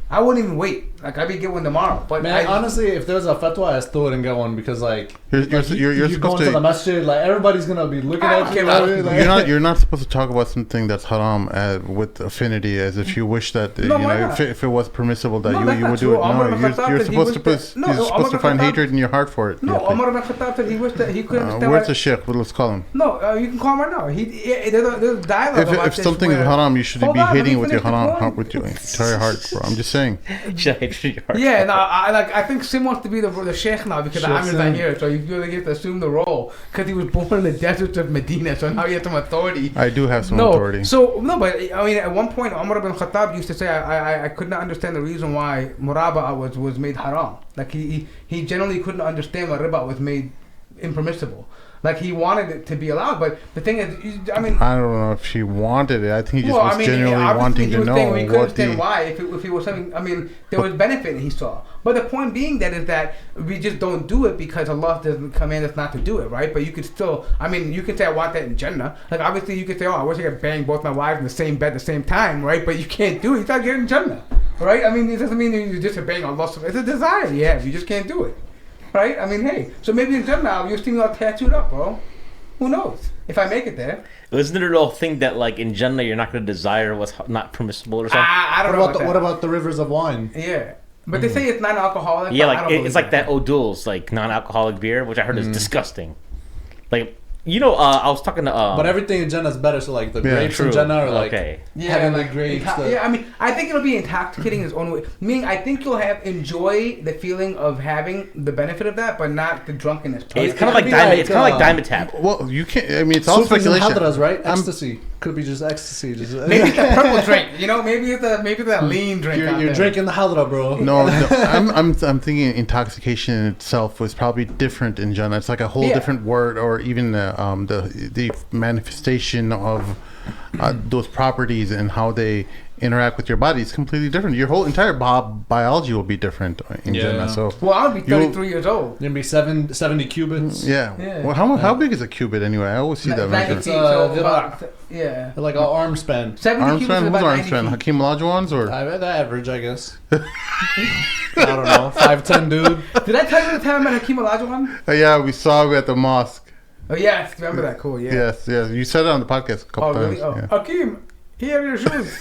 I wouldn't even wait. Like I'd be get one tomorrow. But Man, honestly, if there was a fatwa, I still wouldn't get one because like You're you're supposed going to the masjid, like everybody's gonna be looking I at don't you. care Like, You're not supposed to talk about something that's haram with affinity, as if you wish that No, why not? if it was permissible that No, that's you not would true. do it. Umar No, ibn Khattab you're said he supposed to wished that- no, you're no, supposed to Umar find ibn Khattab- hatred in your heart for it. no, Yeah, please. Umar ibn Khattab said he wished that he couldn't understand. Where's why- the sheikh? Well, let's call him. No, you can call him right now. There's a dialogue about If this something is where- haram, you shouldn't Hold be on, let hitting me it with your finish the haram point. with your entire heart, bro. I'm just saying. Should I hate your heart? Yeah, no, I think Sim wants to be the sheikh now because Sheikh Amir's not Sim. here, so you really get to assume the role because he was born in the deserts of Medina, so now he has some authority. I do have some No, authority. but I mean, at one point, Umar ibn Khattab used to say, I could not understand the reason why muraba'a was made haram. Like he generally couldn't understand why riba was made impermissible. Like he wanted it to be allowed, but the thing is, I mean. I don't know if she wanted it. I think he just was genuinely obviously wanting he to was know saying, we couldn't what understand the. why if it was something. I mean, there was benefit he saw, but the point being that we just don't do it because Allah doesn't command us not to do it, right? But you could still, I mean, you could say I want that in Jannah. Like obviously you could say, oh, I wish I could bang both my wives in the same bed at the same time, right? But you can't do it. You gotta get in Jannah, right? I mean, it doesn't mean you just bang Allah. It's a desire you have. You just can't do it, right? I mean, hey, so maybe in Jannah you'll see me all tattooed up, bro. Who knows? If I make it there. Isn't there a little thing that like in Jannah you're not going to desire what's not permissible or something? I don't know about that. What about the rivers of wine? Yeah. But they say it's non-alcoholic. Yeah, but I like don't believe it's like that O'Doul's like non-alcoholic beer, which I heard is disgusting. Like I was talking to But everything in Jannah is better. So like the Yeah, grapes true. in Jannah are like Okay. heavenly grapes. I mean, I think it'll be intoxicating in its own way. Meaning, I think you'll enjoy the feeling of having the benefit of that, but not the drunkenness. part. It's kind of like be diamond. like, It's kind of like diamond tap. Well, you can't. I mean, it's all Sufis and speculation. hadras, right? I'm- Ecstasy. Could be just ecstasy. Just, Maybe it's a purple drink. You know, maybe it's a lean drink. out you're there. drinking the hadra, bro. No, I'm thinking intoxication in itself was probably different in Jannah. It's like a whole Yeah. different word, or even the manifestation of those properties and how they interact with your body is completely different. Your whole entire biology will be different in Yeah. Jannah. So Well, I'll be 33 years old. You're gonna be 70 cubits. yeah. Yeah. Well, how big is a cubit anyway? I always see that 90 measure. feet, so It's, about, yeah. Like an arm span. 70 Arm cubits span? is Who's about arm 90 span? feet. Hakeem Olajuwon's or? The average, I guess. I don't know. 5'10" dude. Did I tell you the time I met Hakeem Olajuwon? Yeah, we saw him at the mosque. Oh, yes. Remember that? Cool, yeah. Yes. You said it on the podcast a couple Oh, times. really? Oh. Yeah. Hakeem, here are your shoes.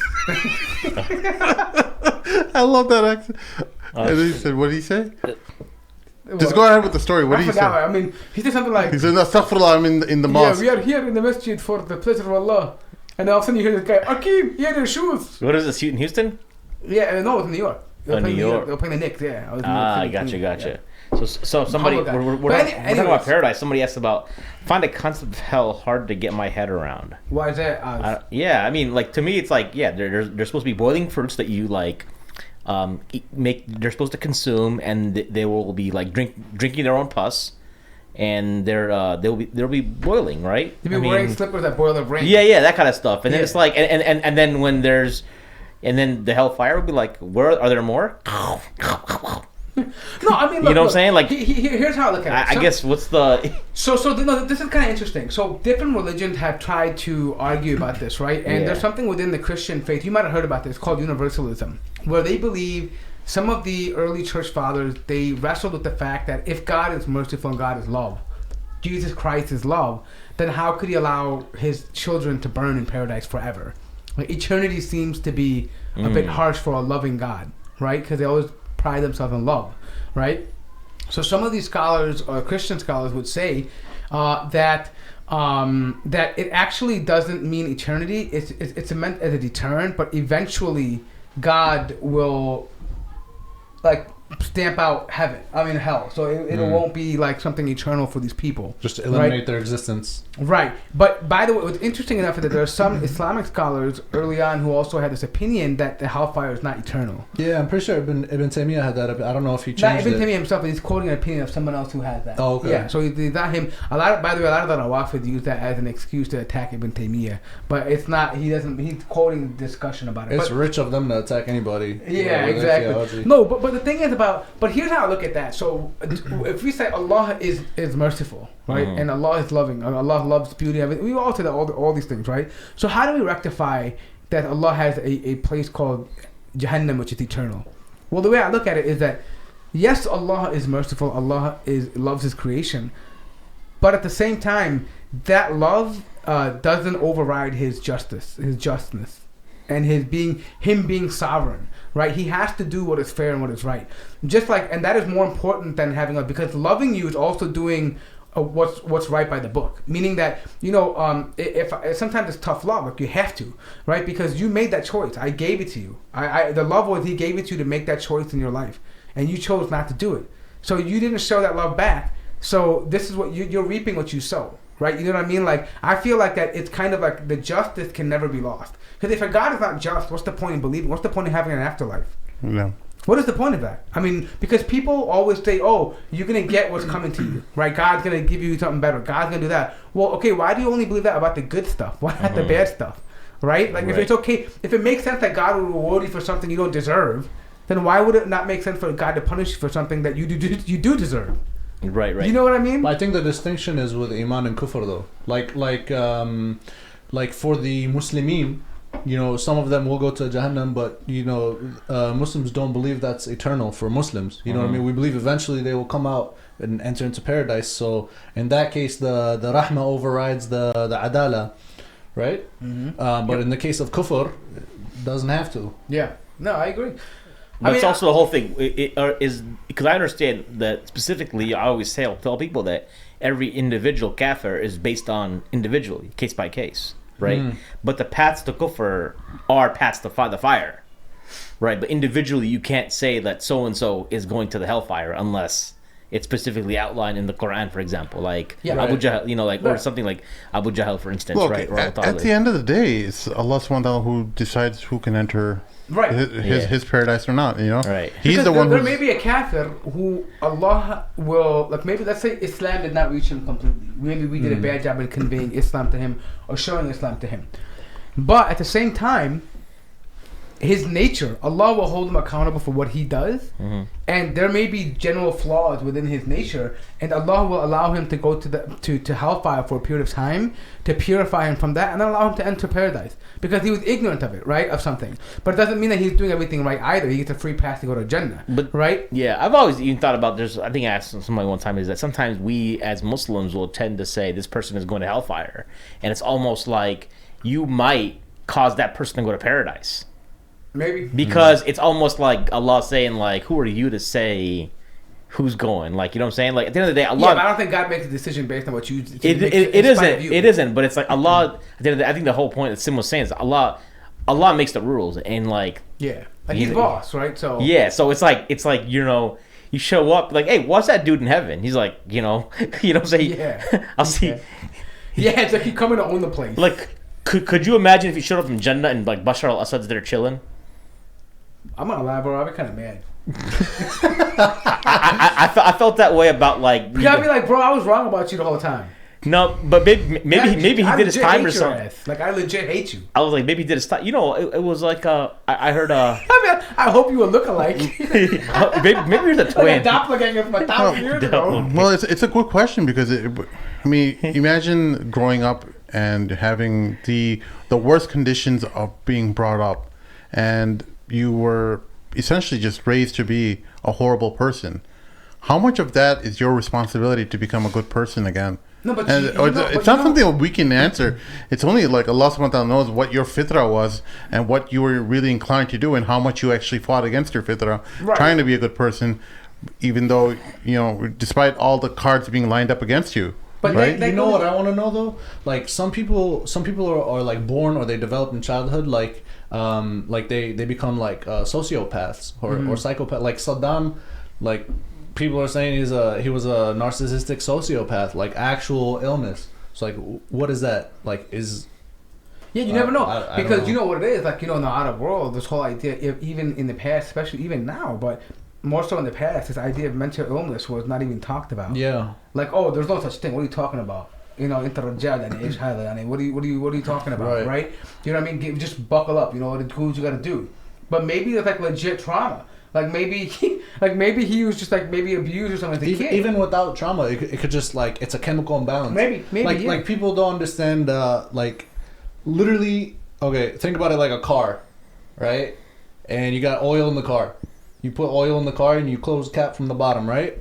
I love that accent. And then he said, "What did he say?" Just go ahead with the story. What I did he forgot. say? I mean, he said something like, He said, "Astaghfirullah, I'm in the yeah, mosque." we are here in the masjid for the pleasure of Allah. And all of a sudden you hear this guy, Hakeem, here are your shoes. What is this? In Houston? Yeah, no, it was in New York. They were Oh, playing New York. They were playing the Knicks, yeah. I was in New York Ah, City, gotcha, too. gotcha. Yeah. So somebody Humble guy. we're But talking about anyways. paradise. Somebody asked about find a concept of hell hard to get my head around. Why is that? Yeah, I mean, like to me, it's like they're supposed to be boiling fruits that you like. They're supposed to consume, and they will be like drinking their own pus, and they'll be boiling, right? You'd be wearing slippers that boil the rain. Yeah, that kind of stuff. And then Yeah. it's like, and then when there's, and then the hellfire will be like, where are there more? No, I mean, look, You know what I'm saying? Like, here's how I look at it. I guess what's the So no, this is kind of interesting. So different religions have tried to argue about this, right? And Yeah. there's something within the Christian faith, you might have heard about this, called universalism, where they believe some of the early church fathers, they wrestled with the fact that if God is merciful and God is love, Jesus Christ is love, then how could he allow his children to burn in paradise forever? Like, eternity seems to be a bit harsh for a loving God, right? Because they always pride themselves on love, right? So some of these scholars, or Christian scholars, would say that it actually doesn't mean eternity. It's meant as a deterrent, but eventually God will stamp out hell. So it won't be like something eternal for these people. Just to eliminate right? their existence. Right. But by the way, what's interesting enough is that there are some Islamic scholars early on who also had this opinion that the hellfire is not eternal. Yeah, I'm pretty sure Ibn Taymiyyah had that. I don't know if he Not changed Ibn it. Taymiyyah himself, but he's quoting an opinion of someone else who has that. Oh, okay. Yeah, so he's not him. By the way, a lot of the Nawafid use that as an excuse to attack Ibn Taymiyyah. But it's not, he's quoting discussion about it. It's rich of them to attack anybody. Yeah, exactly. No, but the thing is but here's how I look at that. So if we say Allah is merciful, right, and Allah is loving, and Allah loves beauty, everything, we all say that all these things, right? So how do we rectify that Allah has a place called Jahannam, which is eternal? Well, the way I look at it is that yes, Allah is merciful, Allah loves His creation, but at the same time, that love doesn't override His justice, His justness, and Him being sovereign. Right, he has to do what is fair and what is right. Just like, and that is more important than having a, because loving you is also doing what's right by the book. Meaning that, if sometimes it's tough love, like you have to, right? Because you made that choice. I gave it to you. The love was He gave it to you to make that choice in your life, and you chose not to do it. So you didn't show that love back. So this is what you're reaping what you sow. Right? You know what I mean? Like, I feel like that it's kind of like the justice can never be lost. Because if a God is not just, what's the point in believing? What's the point in having an afterlife? No. What is the point of that? I mean, because people always say, oh, you're going to get what's coming to you, right? God's going to give you something better. God's going to do that. Well, okay, why do you only believe that about the good stuff? Why not the bad stuff? Right? Like, if it's okay, if it makes sense that God will reward you for something you don't deserve, then why would it not make sense for God to punish you for something that you do deserve? Right. You know what I mean? I think the distinction is with iman and kufr, though. Like for the Muslimin, some of them will go to Jahannam, but Muslims don't believe that's eternal for Muslims. You know what I mean? We believe eventually they will come out and enter into paradise. So in that case, the rahmah overrides the adala, right? But in the case of kufr, it doesn't have to. Yeah. No, I agree. But it's also the whole thing is because I understand that specifically. I always tell people that every individual kafir is based on individually, case by case, right? But the paths to kufr are paths to the fire, right? But individually, you can't say that so and so is going to the hellfire unless it's specifically outlined in the Quran, for example, like Abu Jahl, or something like Abu Jahl, for instance, Look, right? Or at the end of the day, it's Allah subhanahu wa ta'ala who decides who can enter his paradise or not, Right. He's because the one there may be a kafir who Allah will, like, maybe let's say Islam did not reach him completely. Maybe we did a bad job in conveying Islam to him or showing Islam to him. But at the same time, his nature, Allah will hold him accountable for what he does, and there may be general flaws within his nature, and Allah will allow him to go to hellfire for a period of time to purify him from that, and then allow him to enter paradise because he was ignorant of it, right, of something. But it doesn't mean that he's doing everything right either. He gets a free pass to go to Jannah, right? Yeah, I've always even thought about this. I think I asked somebody one time is that sometimes we as Muslims will tend to say this person is going to hellfire, and it's almost like you might cause that person to go to paradise. Maybe because it's almost like Allah saying, like, who are you to say who's going? Like, you know what I'm saying? Like, at the end of the day, Allah. Yeah, but I don't think God makes a decision based on what you. It isn't. But it's like Allah. At the end of the day, I think the whole point that Sim was saying is Allah makes the rules, and like. Yeah, like he's boss, right? So. Yeah, so it's like you show up like, hey, what's that dude in heaven? He's like, you know what I'm saying? Yeah. I'll see. Yeah, it's like he's coming to own the place. Like, could you imagine if he showed up in Jannah and like Bashar al-Assad's there chilling? I'm not lie, bro. I'd be kind of mad. I felt that way about like. You gotta be like, bro, I was wrong about you the whole time. No, but maybe he did his time or something. Like, I legit hate you. I was like, maybe he did his time. It was like I heard I mean, I hope you were lookalike. maybe you're the twin. Like a doppelganger from 1,000 years ago. Well, it's a good question because imagine growing up and having the worst conditions of being brought up, and you were essentially just raised to be a horrible person. How much of that is your responsibility to become a good person again? No, but And it's not something that we can answer. It's only like Allah subhanahu wa ta'ala knows what your fitrah was and what you were really inclined to do and how much you actually fought against your fitrah, trying to be a good person, even though, despite all the cards being lined up against you. But right? you know what I want to know though? Like some people are like born or they develop in childhood like they become like sociopaths or psychopaths. Like Saddam, like people are saying he was a narcissistic sociopath, like actual illness. So like, what is that? Like Yeah, you never know. I because don't know. you know what it is, like, in the Arab world, this whole idea, even in the past, especially even now, but more so in the past, this idea of mental illness was not even talked about. Yeah. Like, oh, there's no such thing. What are you talking about? انت رجال يعني ايش هذا يعني what are you talking about, right? You know what I mean? Just buckle up, do what you gotta do. But maybe it's like legit trauma. Like maybe he was just like maybe abused or something as a kid. Even without trauma, it could just like it's a chemical imbalance. Maybe like people don't understand like literally. Okay, think about it like a car, right? And you got oil in the car. You put oil in the car and you close the cap from the bottom, right?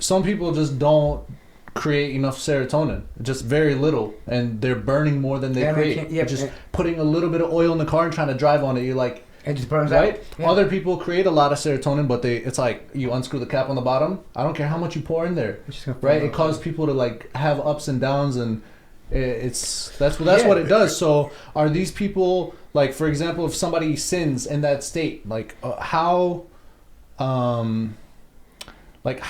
Some people just don't create enough serotonin, just very little, and they're burning more than they create. Just putting a little bit of oil in the car and trying to drive on it, you're like, it just burns right? out. Yeah. Other people create a lot of serotonin, but it's like you unscrew the cap on the bottom. I don't care how much you pour in there, right? It causes people to like have ups and downs, and that's what it does. So are these people like, for example, if somebody sins in that state, like how, like.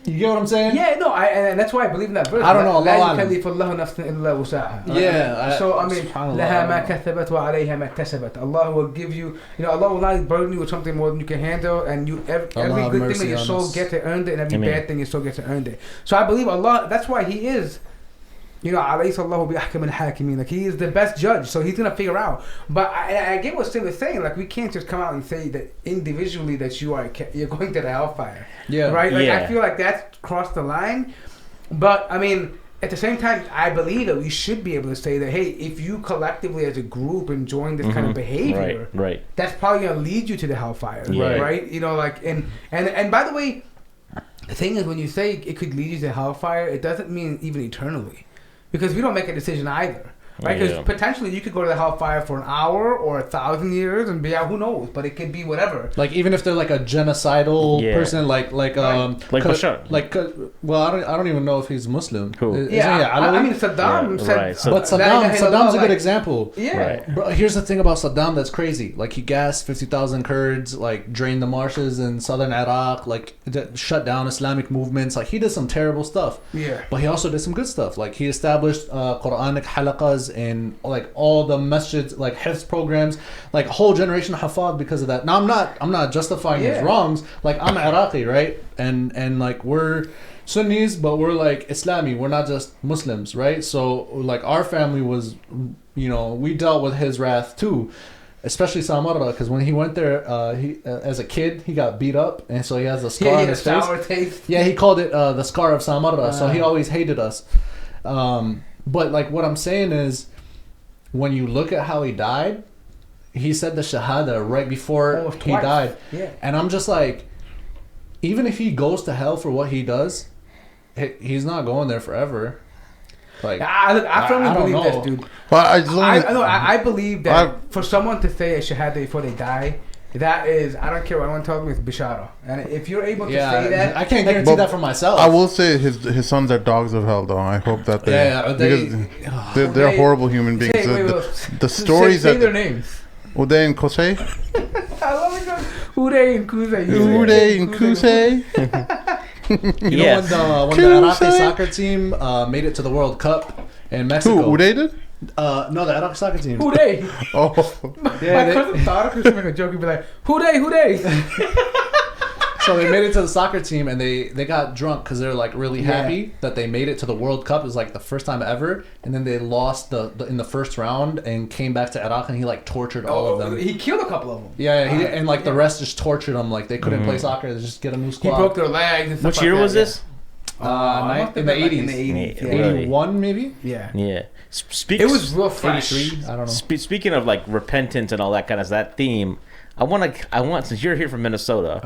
You get what I'm saying? Yeah, no, and that's why I believe in that verse. I don't know. لا يكلف الله نفسا إلا وسعها. Yeah. So I mean, لها ما كسبت وعليها ما اكتسبت. Allah will give you, Allah will not burden you with something more than you can handle, and every good thing that your soul gets to earn it, and every bad thing your soul gets to earn it. So I believe Allah. That's why He is. عليه الله بأحكم الحاكمين. Like He is the best judge, so He's gonna figure out. But I get what Sim is saying. Like we can't just come out and say that individually that you're going to the hellfire. Yeah. Right. Like I feel like that's crossed the line. But I mean, at the same time, I believe that we should be able to say that, hey, if you collectively as a group enjoying this kind of behavior, right, that's probably gonna lead you to the hellfire. Yeah. Right. Like and by the way, the thing is, when you say it could lead you to hellfire, it doesn't mean even eternally. Because we don't make a decision either, right? Because potentially you could go to the hellfire for an hour or 1,000 years and be out. Who knows? But it could be whatever. Like even if they're like a genocidal person, like Bashar. Well, I don't even know if he's Muslim. Who? I mean Saddam said. But Saddam's a good example. Yeah. Right. Bro, here's the thing about Saddam that's crazy. Like he gassed 50,000 Kurds, like drained the marshes in southern Iraq, like shut down Islamic movements. Like he did some terrible stuff. Yeah. But he also did some good stuff. Like he established Quranic halaqas in like all the masjids, like hifz programs, like a whole generation of hafad because of that. Now I'm not justifying his wrongs. Like I'm Iraqi, right? And like we're Sunnis, but we're like Islami. We're not just Muslims, right? So like our family was, we dealt with his wrath too, especially Samarra, because when he went there, he as a kid he got beat up, and so he has a scar on his face. Yeah, he called it the scar of Samarra. So he always hated us. But like what I'm saying is, when you look at how he died, he said the shahada right before he died. Yeah. And I'm just like, even if he goes to hell for what he does, he's not going there forever. Like I firmly believe this, dude. Well, I believe that for someone to say a shahada before they die, that is, I don't care what anyone tells me, it's bishara. And if you're able to say that, I can't guarantee that for myself. I will say his sons are dogs of hell, though. I hope that they're horrible human beings. The stories say their names. Uday and Kosei. I love it. Uday and Kusei. Uday and Kusei. You know when the Iraqi soccer team made it to the World Cup in Mexico? Who Uday did? No, the Iraqi soccer team. Uday. Oh. My cousin thought he was making a joke. He'd be like, Uday. So they made it to the soccer team, and they got drunk because they're like really happy that they made it to the World Cup. It was like the first time ever, and then they lost in the first round and came back to Iraq, and he like tortured all of them. He killed a couple of them. And like the rest just tortured them. Like they couldn't play soccer. They just get a new squad. He broke their legs and stuff. Which year was this? In the 80s. 81 maybe. Yeah. It was real fresh. 83. I don't know. Speaking of like repentance and all that kind of that theme, I want since you're here from Minnesota,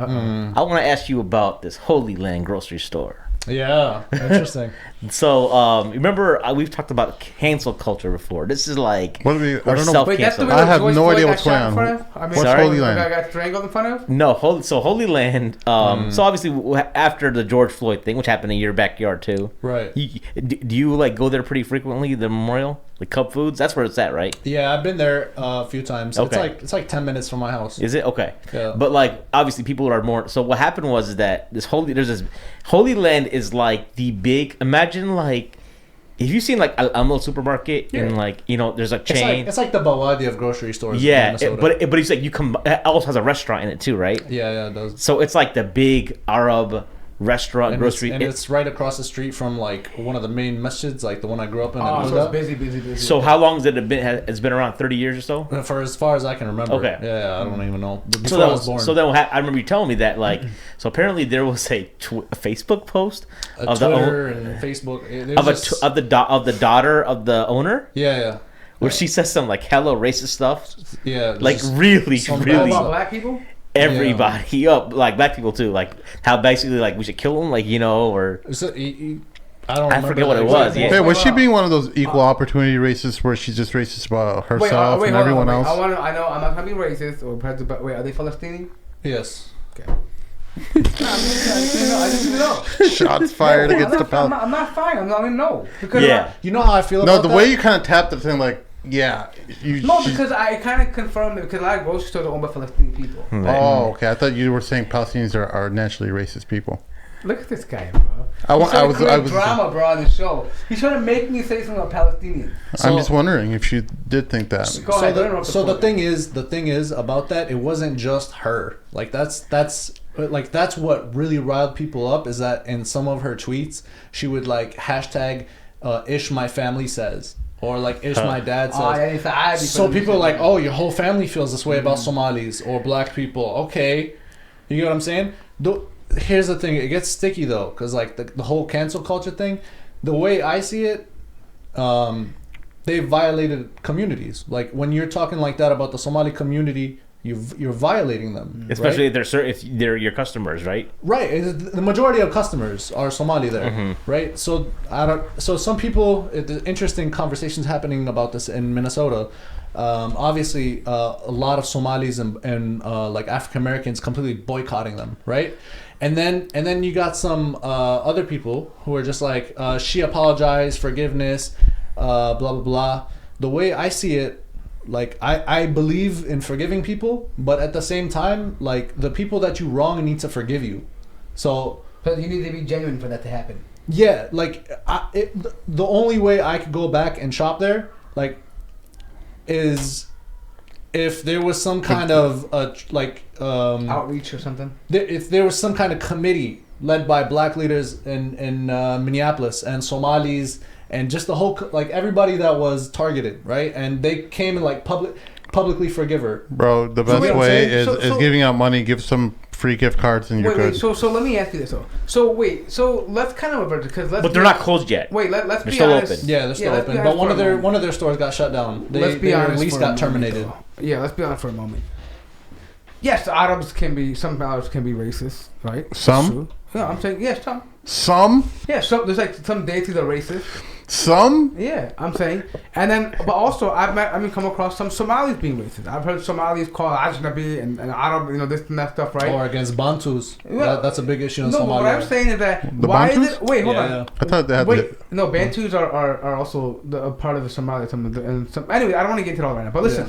I want to ask you about this Holy Land grocery store. Yeah, interesting. So, remember we've talked about cancel culture before. This is like What do we? I don't know. Wait, that's the way I have George no Floyd idea got what's going shot in front on. of? I mean, What's Sorry? Holy the Land? guy got strangled in front of? No, Holy Land. So obviously, after the George Floyd thing, which happened in your backyard too, Right. do you like go there pretty frequently? The memorial, like Cub Foods, that's where it's at, right? Yeah, I've been there a few times. Okay. It's like 10 minutes from my house. Is it okay? Yeah. But like obviously, people are more. So what happened was that there's this Holy Land is like the big. Imagine like. If you've seen like a little supermarket and like there's a chain. It's like the Bawadi of grocery stores. Yeah, in Minnesota. but it's like it also has a restaurant in it too, right? yeah, it does. So it's like the big Arab restaurant grocery. It's right across the street from like one of the main masjids, like the one I grew up in. Oh, so Abuja. it's busy. So how long has it been? It's been around 30 years or so. For as far as I can remember. Okay. Yeah, I don't even know. Before So I was born. I remember you telling me that like so apparently there was a Facebook post of Twitter and Facebook. of the daughter of the owner Yeah. where she says some like hella racist stuff, Yeah. like just really some All really about black people? everybody up like black people too, like how basically like we should kill them, like or So, I don't. I remember forget what the it was, exact yeah. Hey, name. was she being one of those equal opportunity racists where she's just racist about herself and hold everyone on, else? I know I'm not gonna be racist or perhaps, but wait, are they Palestinian? Yes. Okay. I just need to know. Shots fired No, against the I'm Palestinians. not fine. I'm not even know. Because yeah. You know how I feel No, about the that? way you kind of tapped the thing, like, yeah. because I kind of confirmed it because a lot of grocery stores are owned by Palestinian people. Oh, okay. I thought you were saying Palestinians are naturally racist people. Look at this guy, bro. I was drama, bro, on the show. He's trying to make me say something about Palestinians. I'm just wondering if you did think that. Go ahead, don't interrupt So the floor. thing is about that, it wasn't just her. Like that's what really riled people up, is that in some of her tweets she would like hashtag ish my family says, or like ish my dad says. So people are like, oh, your whole family feels this way about Somalis or black people. Okay, you get what I'm saying? Here's the thing, it gets sticky though, because like the whole cancel culture thing, the way I see it, they violated communities. Like when you're talking like that about the Somali community, you're violating them, Especially right? if they're your customers, right? Right. The majority of customers are Somali there, right? So So some people, interesting conversations happening about this in Minnesota. Obviously, a lot of Somalis and like African Americans completely boycotting them, right? And then you got some other people who are just like, she apologized, forgiveness, blah blah blah. The way I see it, like I believe in forgiving people, but at the same time, like the people that you wrong need to forgive you. So But you need to be genuine for that to happen. yeah, like the only way I could go back and shop there, like, is if there was some kind of Outreach or something. if there was some kind of committee led by black leaders in Minneapolis and Somalis and just the whole like everybody that was targeted, right? And they came and like publicly forgive her. Bro, the best wait, way so- is so- giving out money, give some free gift cards, and you're good. So let me ask you this though. So let's kind of revert because But they're not closed yet. Wait, let's They're be still honest. open. Yeah, they're still let's be open, honest but for a moment. one of their stores got shut down. Let's be honest. At least for a got moment, terminated. though. Yeah, let's be honest for a moment. Yes, Arabs can be racist, right? Some? That's true. Yeah, I'm saying yes, some. Some? Yeah, so there's like some deities are racist. Some? Yeah, I'm saying, and then, but also I've come across some Somalis being racist. I've heard Somalis call Ajnabi and Arab, this and that stuff, right? Or against Bantus. Yeah. That's a big issue in No, but what Somalia. I'm saying is that The why Bantus? is it? Wait, hold Yeah. on. I thought they had Wait, no, Bantus are also a part of the Somali. Anyway, I don't want to get into it all right now. But listen,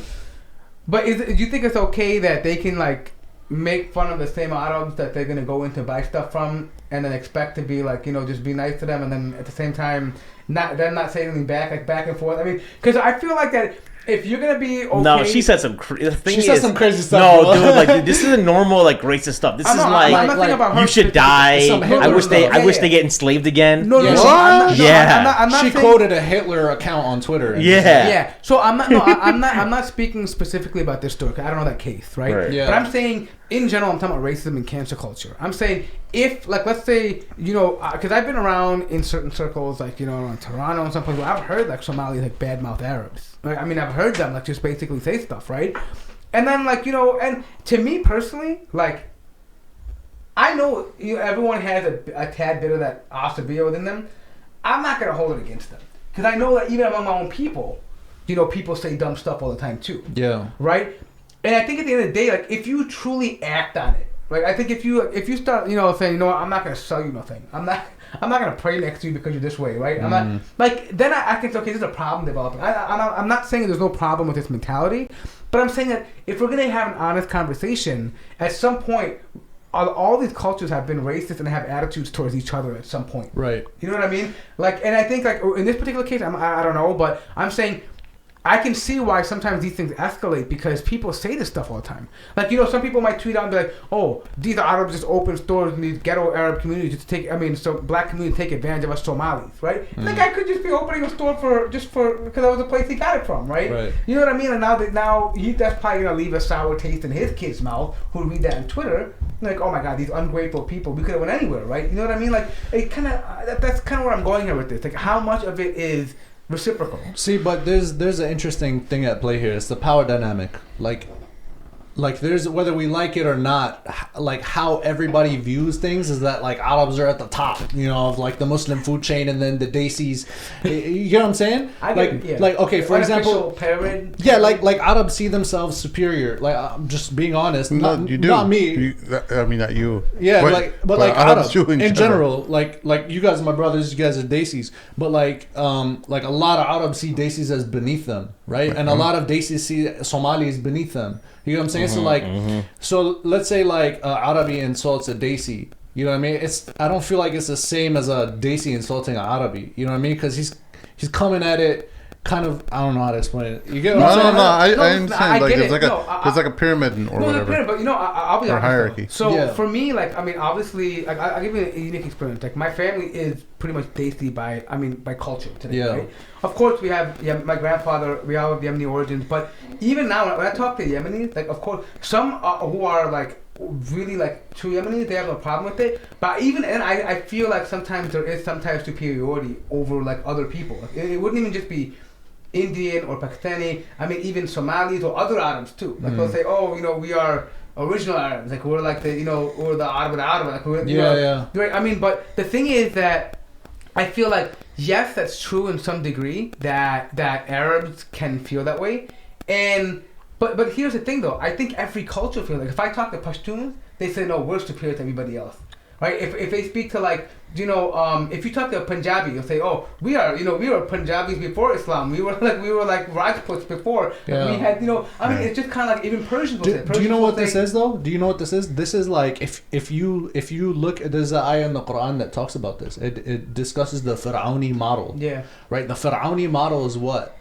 but do you think it's okay that they can like make fun of the same Arabs that they're gonna go in to buy stuff from, and then expect to be like just be nice to them, and then at the same time they're not saying anything back, like back and forth? I mean, because I feel like that if you're gonna be okay. No, she said some. She said some crazy stuff. No, bro. dude, like this isn't normal like racist stuff. This I'm is not- like, I'm not thinking about her you should specifically. die. Some I Hitler wish they, stuff. I wish Yeah, they yeah. get enslaved again. No, Yeah, no, she- I'm not, no, Yeah. I'm not She saying, quoted a Hitler account on Twitter. and- Yeah. Yeah, so I'm not. No, I'm not. I'm not speaking specifically about this story. 'Cause I don't know that case, right? Right. Yeah. But I'm saying, in general, I'm talking about racism and cancel culture. I'm saying if, like, let's say, because I've been around in certain circles, like around Toronto and some places, where I've heard like Somalis like badmouth Arabs. Like, I mean, I've heard them like just basically say stuff, right? And then like, and to me personally, like, I know everyone has a tad bit of that asabiya within them. I'm not gonna hold it against them because I know that even among my own people, people say dumb stuff all the time too. Yeah. Right. And I think at the end of the day, like if you truly act on it, like I think if you start saying I'm not gonna sell you nothing. I'm not gonna pray next to you because you're this way, right? I'm not like then I think okay, there's a problem developing. I'm not saying there's no problem with this mentality, but I'm saying that if we're gonna have an honest conversation, at some point. All these cultures have been racist and have attitudes towards each other at some point. Right. You know what I mean? Like, and I think like in this particular case, I don't know, but I'm saying I can see why sometimes these things escalate because people say this stuff all the time. Like, some people might tweet out and be like, "Oh, these Arabs just open stores in these ghetto Arab communities to take. So black communities take advantage of us Somalis, right? Mm. The guy could just be opening a store because that was the place he got it from, right? Right. You know what I mean? And that's probably gonna leave a sour taste in his kid's mouth who read that on Twitter. Like, oh my God, these ungrateful people. We could have went anywhere, right? You know what I mean? Like, it kind of that's kind of where I'm going here with this. Like, how much of it is reciprocal? See, but there's an interesting thing at play here. It's the power dynamic. Like there's whether we like it or not, like how everybody views things is that like Arabs are at the top, of like the Muslim food chain, and then the Desis. You know what I'm saying? Like okay, for example, pyramid. Yeah, like Arabs see themselves superior. Like I'm just being honest. No, not, you do. Not me. I mean, not you. Yeah, but like Arabs in general, like you guys are my brothers, you guys are Desis, but like a lot of Arabs see Desis as beneath them, right? And a lot of Desis see Somalis beneath them. You know what I'm saying? So let's say like Arabi insults a Desi. You know what I mean? I don't feel like it's the same as a Desi insulting an Arabi. You know what I mean? Because he's coming at it kind of, I don't know how to explain it. You get what I'm saying? No, I understand. Like it's there's like a pyramid or whatever. Pyramid, but I'll be honest. Or hierarchy. So for me, like I mean, obviously, like I'll give you a unique experience. Like my family is pretty much Desi by culture today. Yeah. Right? Of course, we have my grandfather. We all have Yemeni origins, but even now, when I talk to Yemenis, like of course, some who are like really like true Yemenis, they have no problem with it. But even and I feel like sometimes there is some type of superiority over like other people. Like, it wouldn't even just be Indian or Pakistani. I mean, even Somalis or other Arabs too. Like they'll say, "Oh, we are original Arabs. Like we're like we're the Arab. Like we're yeah. Right? I mean, but the thing is that I feel like yes, that's true in some degree that Arabs can feel that way, but here's the thing though. I think every culture feels like if I talk to Pashtuns, they say no, we're superior to everybody else. Right? If they speak to like if you talk to a Punjabi, you'll say, "Oh, we were Punjabis before Islam. We were like Rajputs before. Yeah. We had I mean, it's just kind of like even Persians will say." Do you know what this is though? Do you know what this is? This is like if you look, there's an ayah in the Quran that talks about this. It discusses the Fir'auni model. Yeah. Right. The Fir'auni model is what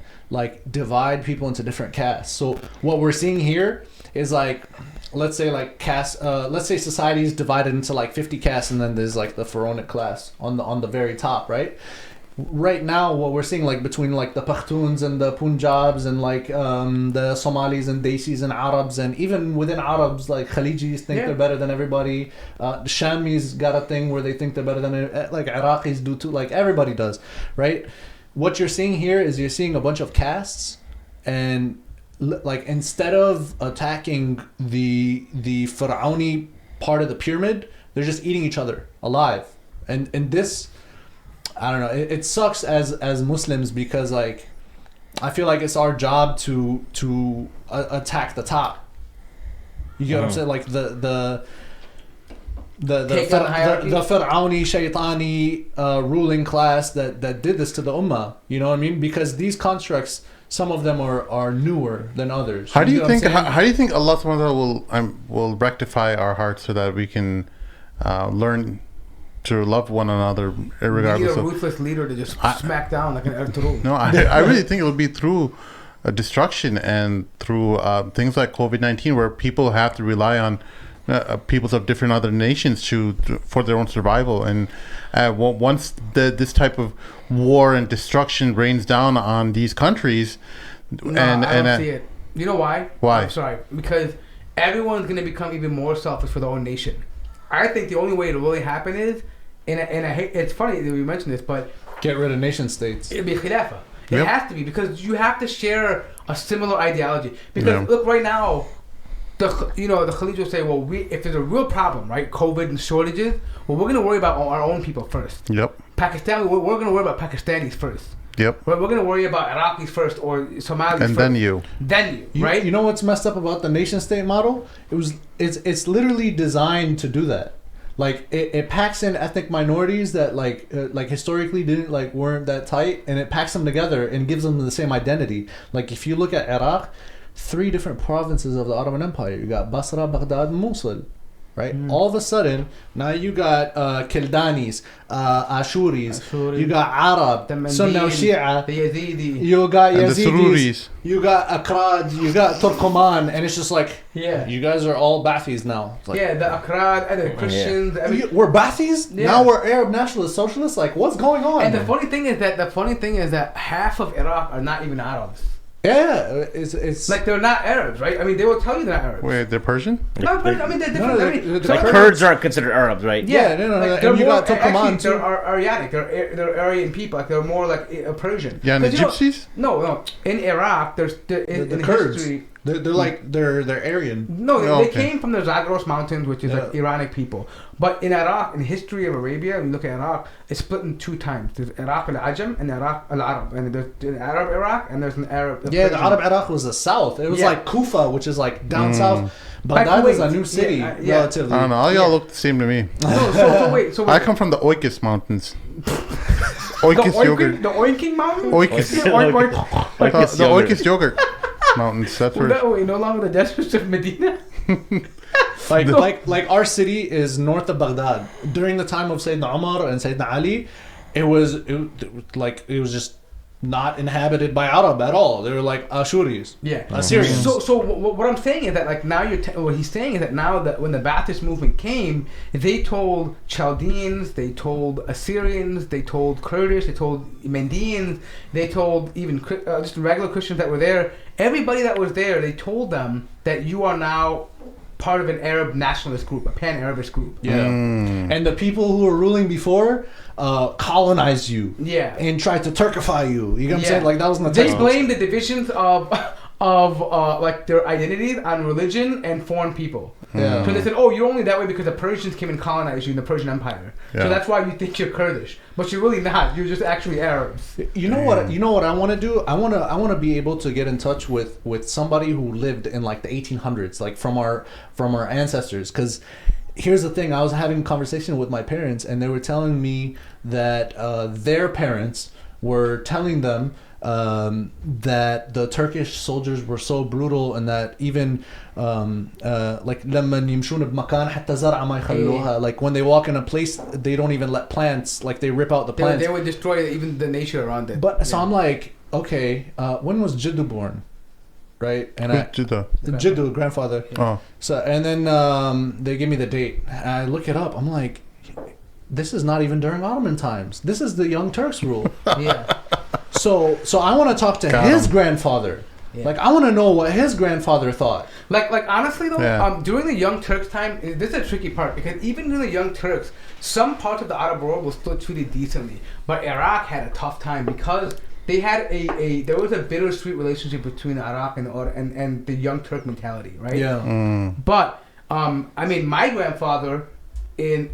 divide people into different castes. So what we're seeing here is like. Let's say like caste. Let's say society is divided into like 50 castes, and then there's like the pharaonic class on the very top, right? Right now, what we're seeing like between like the Pakhtuns and the Punjabs and like the Somalis and Desis and Arabs, and even within Arabs, like Khalijis think they're better than everybody. The Shamis got a thing where they think they're better than like Iraqis do too. Like everybody does, right? What you're seeing here is you're seeing a bunch of castes, and like instead of attacking the Fir'auni part of the pyramid, they're just eating each other alive. And this, I don't know, it sucks as Muslims because like I feel like it's our job to attack the top. You get what I'm saying? Like the Fir'auni, Shaytani ruling class that did this to the Ummah. You know what I mean? Because these constructs, some of them are newer than others. How do you think Allah subhanahu wa ta'ala will rectify our hearts so that we can learn to love one another regardless of... You need a ruthless leader to just smack down like an Ertugrul. No, I really think it'll be through destruction and through things like COVID-19 where people have to rely on peoples of different other nations for their own survival. And once this type of war and destruction rains down on these countries... I don't see it. You know why? Why? I'm sorry. Because everyone's going to become even more selfish for their own nation. I think the only way it'll really happen is, and I hate, it's funny that we mentioned this, but... Get rid of nation states. It'll be khilafah. It has to be, because you have to share a similar ideology. Because look, right now, the Khalij will say, well, if there's a real problem, right, COVID and shortages, well, we're going to worry about our own people first. Yep. Pakistan, we're going to worry about Pakistanis first. Yep. We're going to worry about Iraqis first or Somalis And first. then you. Right? You know what's messed up about the nation state model? It's literally designed to do that. Like it packs in ethnic minorities that like historically weren't that tight, and it packs them together and gives them the same identity. Like if you look at Iraq, 3 different provinces of the Ottoman Empire. You got Basra, Baghdad, and Mosul. Right? All of a sudden, now you got Kildanis, Ashuris, you got Arab, Sunni Shia, the Yazidi. you got And the Yazidis, Sururis. you got Akrad, you got Turkoman, and it's just like, Yeah. you guys are all Ba'athis now. It's like, Yeah, the Akrad and the Christians. I mean, we're Ba'athis? Yeah. Now we're Arab nationalist socialists? Like, what's going on? and the funny thing is that half of Iraq are not even Arabs. Yeah, it's Like they're not Arabs, right? I mean, they will tell you they're not Arabs. Wait, they're Persian? No, but I mean they're different. No, I mean, they're some Like of them- Kurds aren't considered Arabs, right? Yeah, no, like, and you got actually, Turkoman too. they're Aryanic. They're Aryan people. Like they're more like Persian. Yeah, and the 'Cause, you know, Gypsies? No. In Iraq, in the Kurds. history. They're Aryan. No, they Okay. came from the Zagros Mountains, which is like Iranic people. But in Iraq, in the history of Arabia, when you look at Iraq, it's split in 2 times. There's Iraq al-Ajam and Iraq al-Arab. And there's an Arab Iraq and there's an Arab... Yeah, the Persian. Arab Iraq was the south. It was Yeah. like Kufa, which is like down south. Baghdad is a new city, Yeah, relatively. I don't know. All y'all Yeah. look the same to me. No, so wait. I come from the Oikis Mountains. Oikis yogurt. The Oinking Mountain? Oikis. Oink, oink. The Oikis yogurt mountains. That's Was where. that no longer the deserts of Medina? Like our city is north of Baghdad. During the time of Sayyidina Umar and Sayyidina Ali, it was just not inhabited by Arab at all. They were like Ashuris. Yeah. Assyrians. So what I'm saying is that like now what he's saying is that now that when the Ba'athist movement came, they told Chaldeans, they told Assyrians, they told Kurdish, they told Mandeans, they told even just regular Christians that were there. Everybody that was there, they told them that you are now part of an Arab nationalist group, a pan-Arabist group. Yeah. And the people who were ruling before colonized you. Yeah. And tried to Turkify you. You know what I'm Yeah. saying? Like that was in the They textbooks. blame the divisions of like their identities on religion and foreign people. Yeah. So they said, oh, you're only that way because the Persians came and colonized you in the Persian Empire. Yeah. So that's why you think you're Kurdish, but you're really not. You're just actually Arabs. You know what? You know what I want to do? I want to be able to get in touch with somebody who lived in like the 1800s, like from our ancestors. Because here's the thing: I was having a conversation with my parents, and they were telling me that their parents were telling them that the Turkish soldiers were so brutal, and that even like لما يمشون بمكان حتى زرع ما يخلوها, like when they walk in a place, they don't even let plants, like they rip out the plants. They would destroy even the nature around it. But so I'm like, okay, when was Jiddu born? Right? And Jiddu, grandfather. Oh. So and then they give me the date. And I look it up. I'm like, this is not even during Ottoman times. This is the Young Turks rule. Yeah. So I want to talk to his grandfather. Yeah. Like I want to know what his grandfather thought. Like honestly though, Yeah. during the Young Turks time, this is a tricky part because even during the Young Turks, some parts of the Arab world was still treated decently, but Iraq had a tough time because they had there was a bittersweet relationship between Iraq and the Young Turk mentality, right? Yeah. But I mean, my grandfather in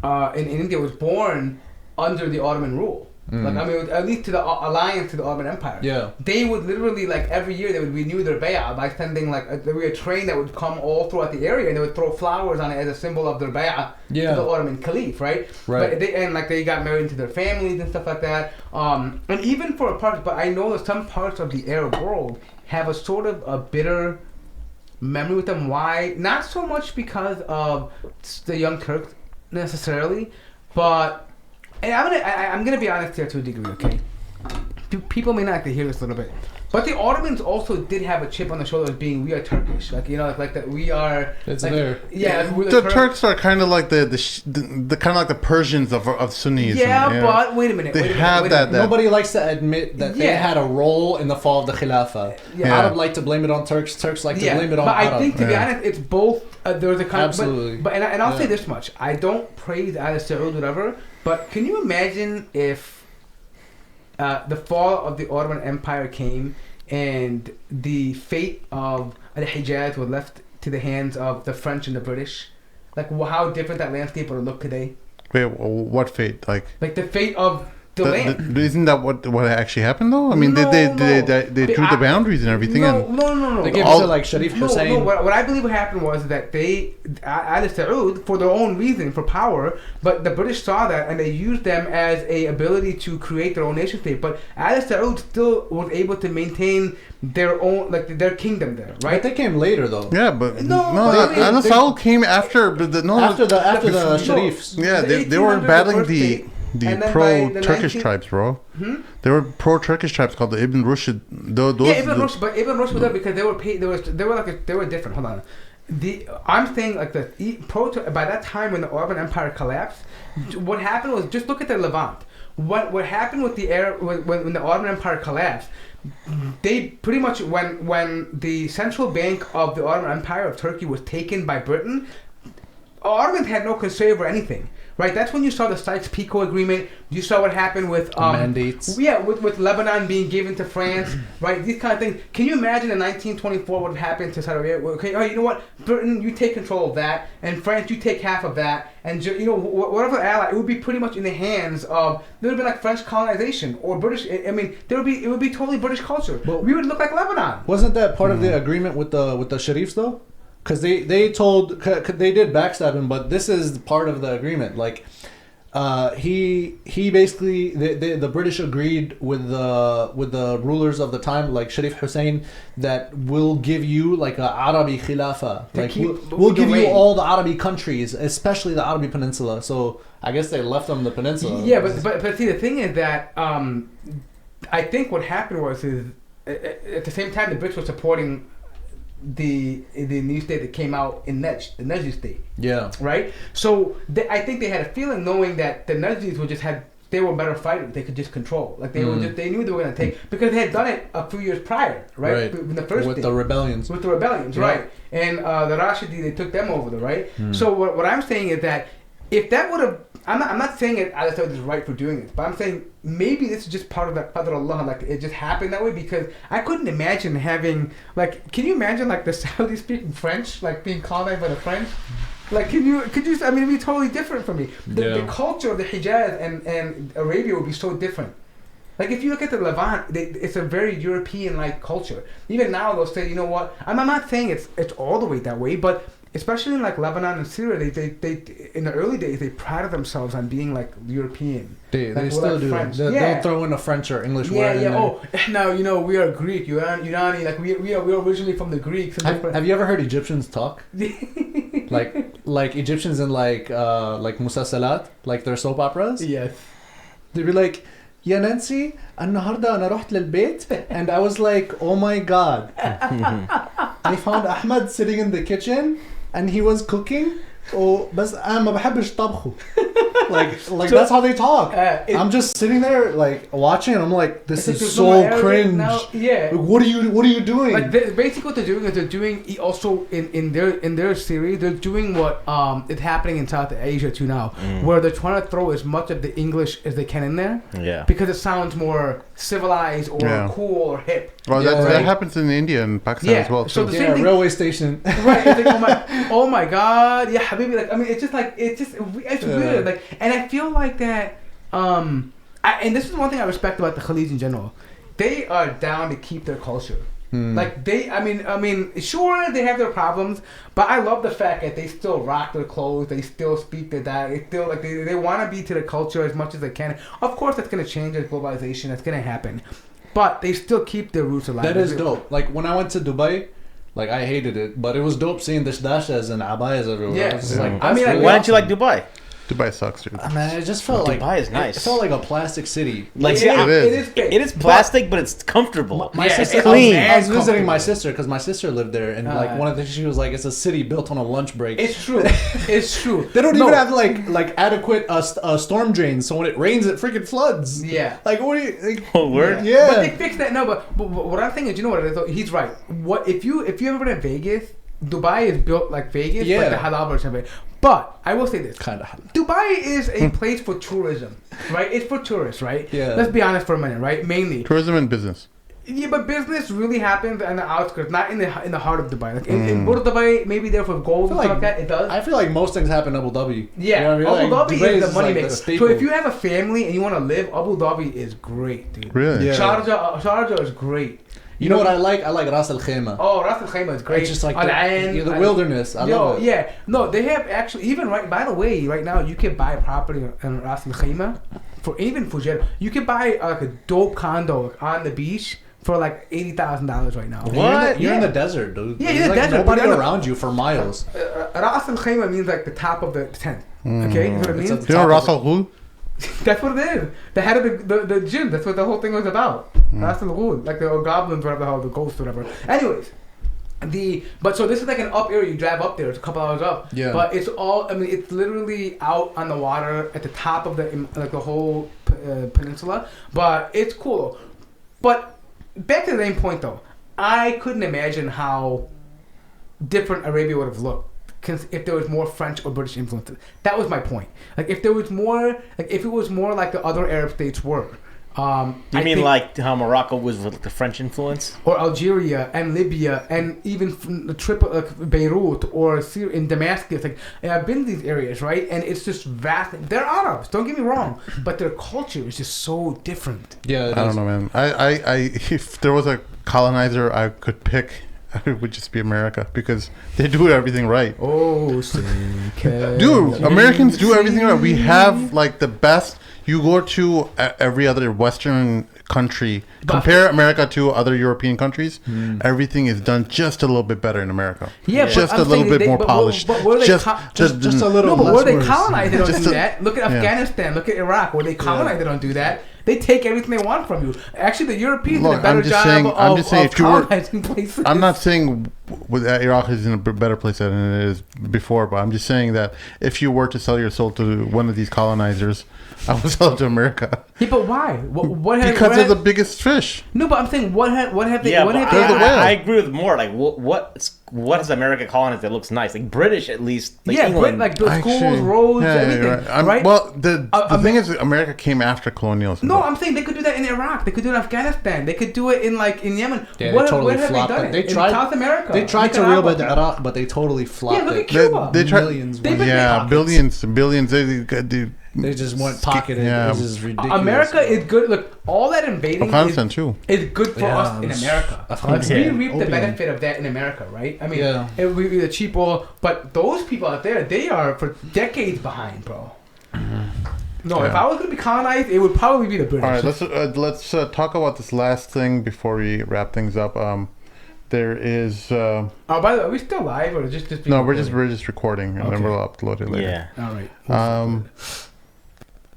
India was born under the Ottoman rule. Like I mean, at least to the alliance to the Ottoman Empire. Yeah. They would literally like every year they would renew their bay'ah by sending like there would be a train that would come all throughout the area and they would throw flowers on it as a symbol of their bay'ah to the Ottoman Caliph, right? Right. But they got married into their families and stuff like that. And even for a part, but I know that some parts of the Arab world have a sort of a bitter memory with them. Why? Not so much because of the Young Turks necessarily, but. And I'm gonna be honest here to a degree, okay? People may not like to hear this a little bit, but the Ottomans also did have a chip on the shoulder as being we are Turkish, like like that we are. It's like, there. Yeah, like, we're The Turks are kind of like the kind of like the Persians of Sunnism. Yeah, but wait a minute. They have that. Nobody likes to admit that they had a role in the fall of the Khilafah. Yeah. Arab like to blame it on Turks. Turks like to blame it on but Arab. I think to be honest, it's both. There's a kind Absolutely. But I'll say this much: I don't praise either Saud whatever. But can you imagine if the fall of the Ottoman Empire came and the fate of Al-Hijaz was left to the hands of the French and the British, like how different that landscape would look today. Wait, what fate? Like the fate of the land. Isn't that what actually happened though? I mean, No, they drew the boundaries and everything. No. They gave it to like Sharif Hussein. No, what I believe what happened was that they, Al Saud, for their own reason, for power, but the British saw that and they used them as a ability to create their own nation state. But Al Saud still was able to maintain their own, like their kingdom there, right? But they came later though. Yeah, but No, Al Saud came after, but After the Sharifs. Yeah, The they were 1800s, battling the first the state. And then by the pro-Turkish 19 tribes, bro. They were pro-Turkish tribes called the Ibn Rushd. Those, Ibn Rushd, but Ibn Rushd was there because they were paid. They were different. Hold on. I'm saying like by that time when the Ottoman Empire collapsed, what happened was just look at the Levant. What happened with the when the Ottoman Empire collapsed, they pretty much when the central bank of the Ottoman Empire of Turkey was taken by Britain, Ottomans had no control over anything. Right, that's when you saw the Sykes-Picot Agreement. You saw what happened with mandates. Yeah, with Lebanon being given to France. Right, these kind of things. Can you imagine in 1924 what happened to Saudi Arabia? Okay, oh, you know what? Britain, you take control of that, and France, you take half of that, and you know whatever ally, it would be pretty much in the hands of. There would have been like French colonization or British. I mean, it would be totally British culture. But we would look like Lebanon. Wasn't that part of the agreement with the Sharifs though? Because they did backstab him, but this is part of the agreement. Like, he basically the British agreed with the rulers of the time, like Sharif Hussein, that we'll give you like a Arabi Khilafa, like we'll give you all the Arabi countries, especially the Arabi Peninsula. So I guess they left them the peninsula. Yeah, but see the thing is that I think what happened was at the same time the Brits were supporting the new state that came out in Najd, the Najd state. Yeah. Right? So I think they had a feeling knowing that the Najdis they were better fighters. They could just control. Like they knew they were going to take, because they had done it a few years prior, right? In the first with the rebellions. With the rebellions, yeah. Right? And the Rashidi, they took them over, right? So what I'm saying is that if that would have, I'm not saying it Al Saud is right for doing this, but I'm saying maybe this is just part of that Qadr Allah, like it just happened that way, because I couldn't imagine having, like, can you imagine like the Saudis speaking French, like being colonized by the French? Like, could you, I mean, it'd be totally different for me. The culture of the Hijaz and Arabia would be so different. Like, if you look at the Levant, it's a very European-like culture. Even now, they'll say, you know what, I'm not saying it's all the way that way, but especially in like Lebanon and Syria, they in the early days they prided themselves on being like European. They like, still do. They'll throw in a French or English word. Yeah. Oh, now you know we are Greek, Irani. Like we are originally from the Greeks. Have you ever heard Egyptians talk? like Egyptians in like musalsalat, like their soap operas. Yes. They'd be like, يا نانسي النهارده أنا رحت للبيت, and I was like, oh my god. I found Ahmed sitting in the kitchen and he was cooking. بس أنا ما بحبش طبخه. Like so, that's how they talk. I'm just sitting there like watching and I'm like, this is so cringe. Now, yeah. Like, what are you doing? Like basically what they're doing is they're doing also in their series, they're doing what is happening in South Asia too now, where they're trying to throw as much of the English as they can in there. Yeah. Because it sounds more civilized or cool or hip. Well, that happens in India and Pakistan as well. So too. the same thing, railway station. Right. It's like, oh my god, yeah, Habibi. Like, I mean, it's weird. Like, and I feel like that. And this is one thing I respect about the Khalid in general. They are down to keep their culture. Like I mean, sure they have their problems, but I love the fact that they still rock their clothes, they still speak their dialect, they still like they want to be to the culture as much as they can. Of course, that's gonna change as globalization. That's gonna happen, but they still keep their roots alive. That is dope. Like when I went to Dubai, like I hated it, but it was dope seeing the dashas and abayas everywhere. Yeah. Like, I mean, why don't you like Dubai? Dubai sucks, dude. Man, it just felt like Dubai is nice. It felt like a plastic city. Like it is plastic, but it's comfortable. My sister, clean. I was visiting my sister because my sister lived there, and like one of the things she was like, it's a city built on a lunch break. It's true. It's true. They don't even have like adequate storm drains, so when it rains, it freaking floods. Yeah. Like what do you? Like, oh, word. Yeah. But they fixed that. No, but what I'm thinking is, you know what it is? He's right. What if you ever been in Vegas? Dubai is built like Vegas, but the halal version of it. But I will say this: kind of. Dubai is a place for tourism, right? It's for tourists, right? Yeah. Let's be honest for a minute, right? Mainly tourism and business. Yeah, but business really happens on the outskirts, not in the heart of Dubai. Like in Port of Dubai, maybe there for gold and stuff like that. It does. I feel like most things happen in Abu Dhabi. Yeah, you know what I mean? Abu Dhabi Dubai is the money like maker. the So if you have a family and you want to live, Abu Dhabi is great, dude. Really? Yeah. Sharjah is great. You know what I like? I like Ras Al Khaimah. Oh, Ras Al Khaimah is great. It's just like the wilderness. I love it. Yeah. No, they have actually, even right, by the way, right now, you can buy property in Ras Al Khaimah, for even Fujairah. You can buy like a dope condo on the beach for like $80,000 right now. What? You're in the desert, dude. Yeah, you're in the like desert. Nobody around you for miles. Ras Al Khaimah means like the top of the tent. Okay, you know what it means? It's You know Ras Al Ghul? That's what it is. The head of the gym. That's what the whole thing was about. Ras Al Ghul, like the goblins, whatever the hell, the ghosts, whatever. Anyways, so this is like an up area. You drive up there. It's a couple hours up. Yeah. But it's all. I mean, it's literally out on the water at the top of the whole peninsula. But it's cool. But back to the main point though, I couldn't imagine how different Arabia would have looked if there was more French or British influences. That was my point. Like if there was more, like if it was more like the other Arab states were. You mean like how Morocco was with the French influence? Or Algeria and Libya and even the trip like Beirut or Syria in Damascus. Like I've been to these areas, right? And it's just vast. They're Arabs, don't get me wrong, but their culture is just so different. Yeah, I don't know, man. I if there was a colonizer I could pick, it would just be America because they do everything right. Oh, Dude, Americans do everything right. We have like the best. You go to every other Western country, compare America to other European countries, everything is done just a little bit better in America. Yeah, just a little bit more polished. But were they just a little. No, but where they worse. colonize, they don't do that. Look at Afghanistan. Look at Iraq. Where they colonize, they don't do that. They take everything they want from you. Actually, the Europeans did a better job of colonizing places. I'm not saying Iraq is in a better place than it is before, but I'm just saying that if you were to sell your soul to one of these colonizers, I would sell it to America. Yeah, but why? Because they're the biggest fish. No, but I'm saying what have they? Yeah, what but have they? I agree with more. Like what has America colonized that looks nice? Like British at least. Like yeah, England. like the schools, roads, everything. Right? Well, the thing is, America came after colonialism. No, I'm saying they could do that in Iraq. They could do it in Afghanistan. They could do it in Yemen. Yeah, what, they totally where flopped have they done it? They tried, in South America. They tried to reel back the Iraq, but they totally flopped Yeah, look at it. Cuba. They tried Millions. billions. They just went pocketed. Yeah. It's just ridiculous. America is good. Look, all that invading Afghanistan too. is good for us in it's- America. Afghanistan. We reap the Opium. benefit of that in America, right? I mean, Yeah. it would be the cheap oil, but those people out there, they are for decades behind, bro. No, if Yeah. I was going to be colonized, it would probably be the British. All right, let's talk about this last thing before we wrap things up. There is Oh, by the way, are we still live or just being no, we're recorded? just recording and then Okay. we'll upload it later. Yeah. All right.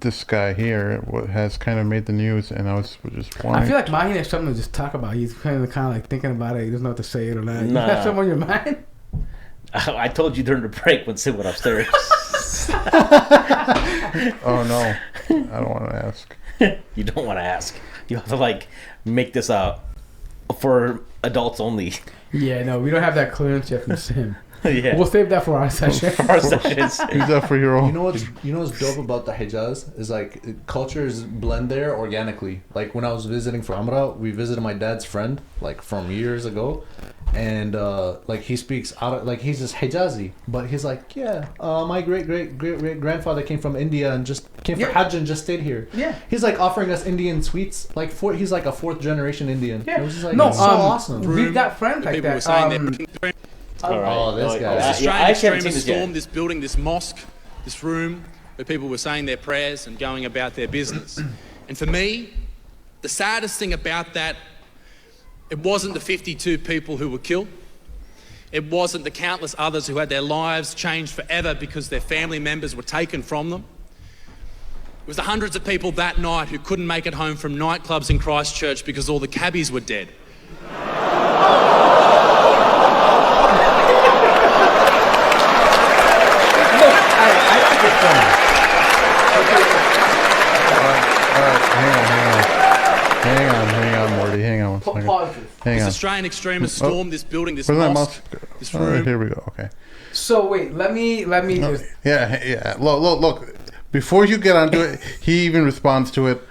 This guy here has kind of made the news, and I was just wondering. I feel like Mahin has something to just talk about. He's kind of like thinking about it. He doesn't know what to say it or not. You Nah. have something on your mind? I told you during the break when Sid went upstairs. Oh no, I don't want to ask. You don't want to ask. You have to like make this for adults only. Yeah, no, we don't have that clearance yet from Sim. Yeah. We'll save that for our session. For our sessions. Use that for your own. You know what's dope about the Hijaz is like cultures blend there organically. Like when I was visiting for Umrah, we visited my dad's friend like from years ago, and like he speaks he's just Hijazi, but he's like my great grandfather came from India and just came for Hajj and just stayed here. Yeah. He's like offering us Indian sweets, he's like a fourth generation Indian. Yeah. It was just like No, it's so awesome. We've got friends like People were that. saying All right. Oh, this guy. Australian Yeah, I haven't seen extremists this yet. stormed this building, this mosque, this room, where people were saying their prayers and going about their business. And for me, the saddest thing about that, it wasn't the 52 people who were killed. It wasn't the countless others who had their lives changed forever because their family members were taken from them. It was the hundreds of people that night who couldn't make it home from nightclubs in Christchurch because all the cabbies were dead. Hang on, Morty. Hang on one second. Pause. Hang This on. Australian extremists stormed this building, this Where's my mosque, mouse? this All right, room. here we go. Okay. So wait, let me just. Yeah. Look. Before you get onto it, he even responds to it.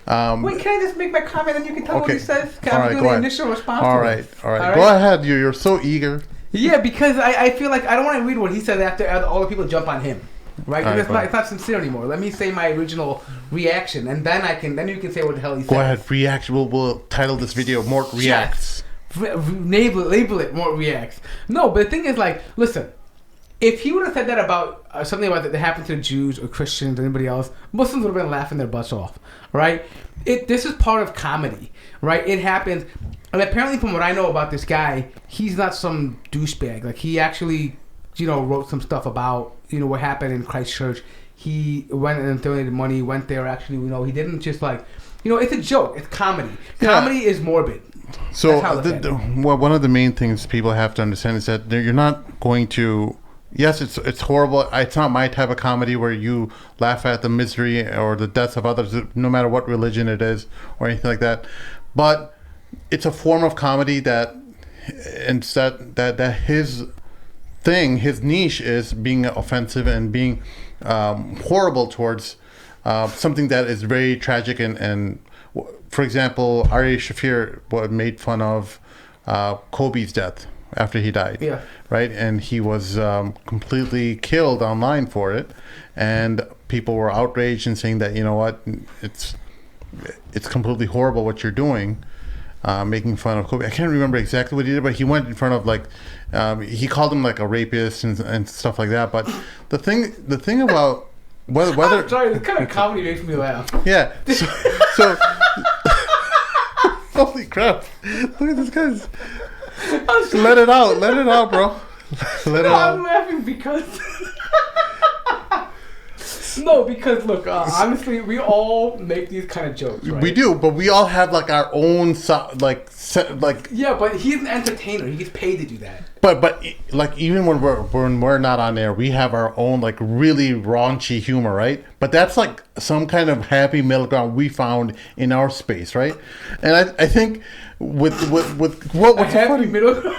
Wait, can I just make my comment and you can tell what he says? Can I do the initial response? All right. Go ahead. You're so eager. Yeah, because I feel like I don't want to read what he said after all the people jump on him. Right? Right, It's not sincere anymore. Let me say my original reaction, and then you can say what the hell he said. Go ahead. Reaction. We'll title this video Mort Reacts. Label it Mort Reacts. No, but the thing is, like, listen. If he would have said that about something about that happened to Jews or Christians or anybody else, Muslims would have been laughing their butts off, right? This is part of comedy, right? It happens, and apparently, from what I know about this guy, he's not some douchebag. Like, he actually, wrote some stuff about what happened in Christchurch. He went and donated money. Went there. Actually, he didn't just like, it's a joke. It's comedy. Comedy is morbid. So, one of the main things people have to understand is that you're not going to. Yes, it's horrible. It's not my type of comedy where you laugh at the misery or the deaths of others, no matter what religion it is or anything like that. But it's a form of comedy that his thing, his niche is being offensive and being horrible towards something that is very tragic. And for example, Ari Shafir made fun of Kobe's death after he died. Yeah. Right, and he was completely killed online for it, and people were outraged and saying that it's completely horrible what you're doing, making fun of Kobe. I can't remember exactly what he did, but he went in front of he called him like a rapist and stuff like that. But the thing about whether I'm sorry, this kind of comedy makes me laugh. Yeah, so holy crap! Look at this guy's. Let it out, bro. I'm laughing because because look, honestly, we all make these kind of jokes, right? We do, but we all have like our own Yeah, but he's an entertainer. He gets paid to do that. But like even when we're not on air, we have our own like really raunchy humor, right? But that's like some kind of happy middle ground we found in our space, right? And I think with what's happy middle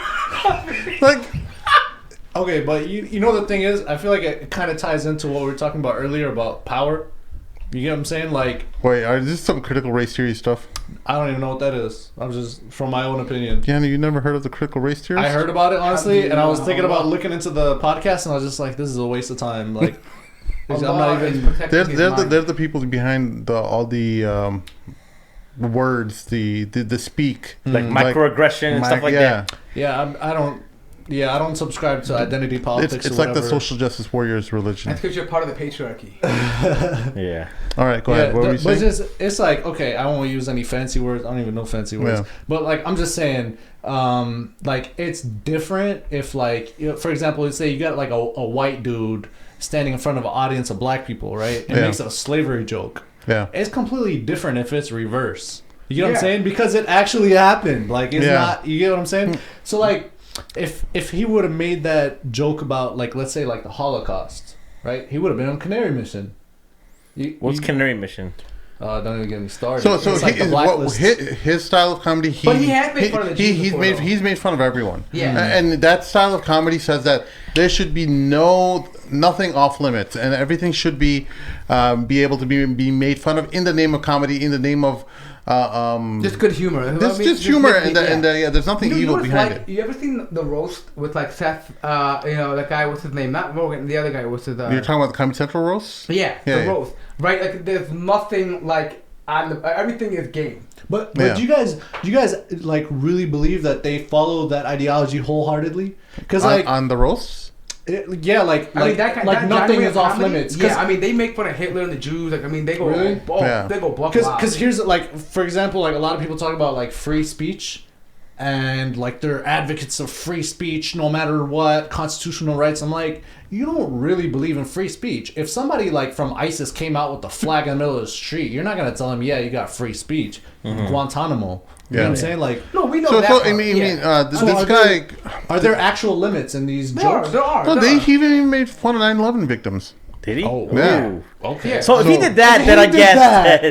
like. Okay, but you know the thing is, I feel like it kind of ties into what we were talking about earlier about power. You get what I'm saying? Like, wait, is this some critical race theory stuff? I don't even know what that is. I'm just from my own opinion. Yeah, you never heard of the critical race theory? I heard about it honestly, and I was thinking about looking into the podcast, and I was just like, this is a waste of time. Like, I'm not even. They're the people behind all the words, the speak, like microaggression and stuff like that. Yeah, I don't. Yeah, I don't subscribe to identity politics. It's like the social justice warriors religion. That's because you're part of the patriarchy. Yeah. All right, go ahead. What were you saying? It's like, okay, I won't use any fancy words. I don't even know fancy words. Yeah. But like, I'm just saying, like, it's different if like, for example, let's say you got like a white dude standing in front of an audience of black people, right? And makes a slavery joke. Yeah. It's completely different if it's reverse. You get what I'm saying? Because it actually happened. Like, it's not. You get what I'm saying? So like. If he would have made that joke about, like, let's say like the Holocaust, right? He would have been on Canary Mission. What's Canary Mission? Don't even get me started. So like his style of comedy. But he has made fun of the Jews he's made fun of everyone. Yeah, and that style of comedy says that there should be nothing off limits, and everything should be able to be made fun of in the name of comedy, in the name of. Just good humor. Just humor, and there's nothing evil behind it. You ever seen the roast with like Seth? That guy. What's his name? Not Rogaine. The other guy. What's his? You're talking about the Comedy Central roast? Yeah, the roast. Right. Like there's nothing like everything is game. But do you guys like really believe that they follow that ideology wholeheartedly? Because like on the roasts. Nothing is off limits. Yeah, I mean, they make fun of Hitler and the Jews. Like, I mean, they go, they go buck wild. Because here's like, for example, like a lot of people talk about like free speech, and like they're advocates of free speech no matter what, constitutional rights. I'm like, you don't really believe in free speech. If somebody like from ISIS came out with the flag in the middle of the street, you're not gonna tell them, yeah, you got free speech. Mm-hmm. Guantanamo. You know what I'm saying? Like, no, we know that. This guy. Are there actual limits in these jokes? There are. No, he even made fun of 9/11 victims. Did he? Oh, Yeah. ooh, okay. So if he did that, if then he I did guess that-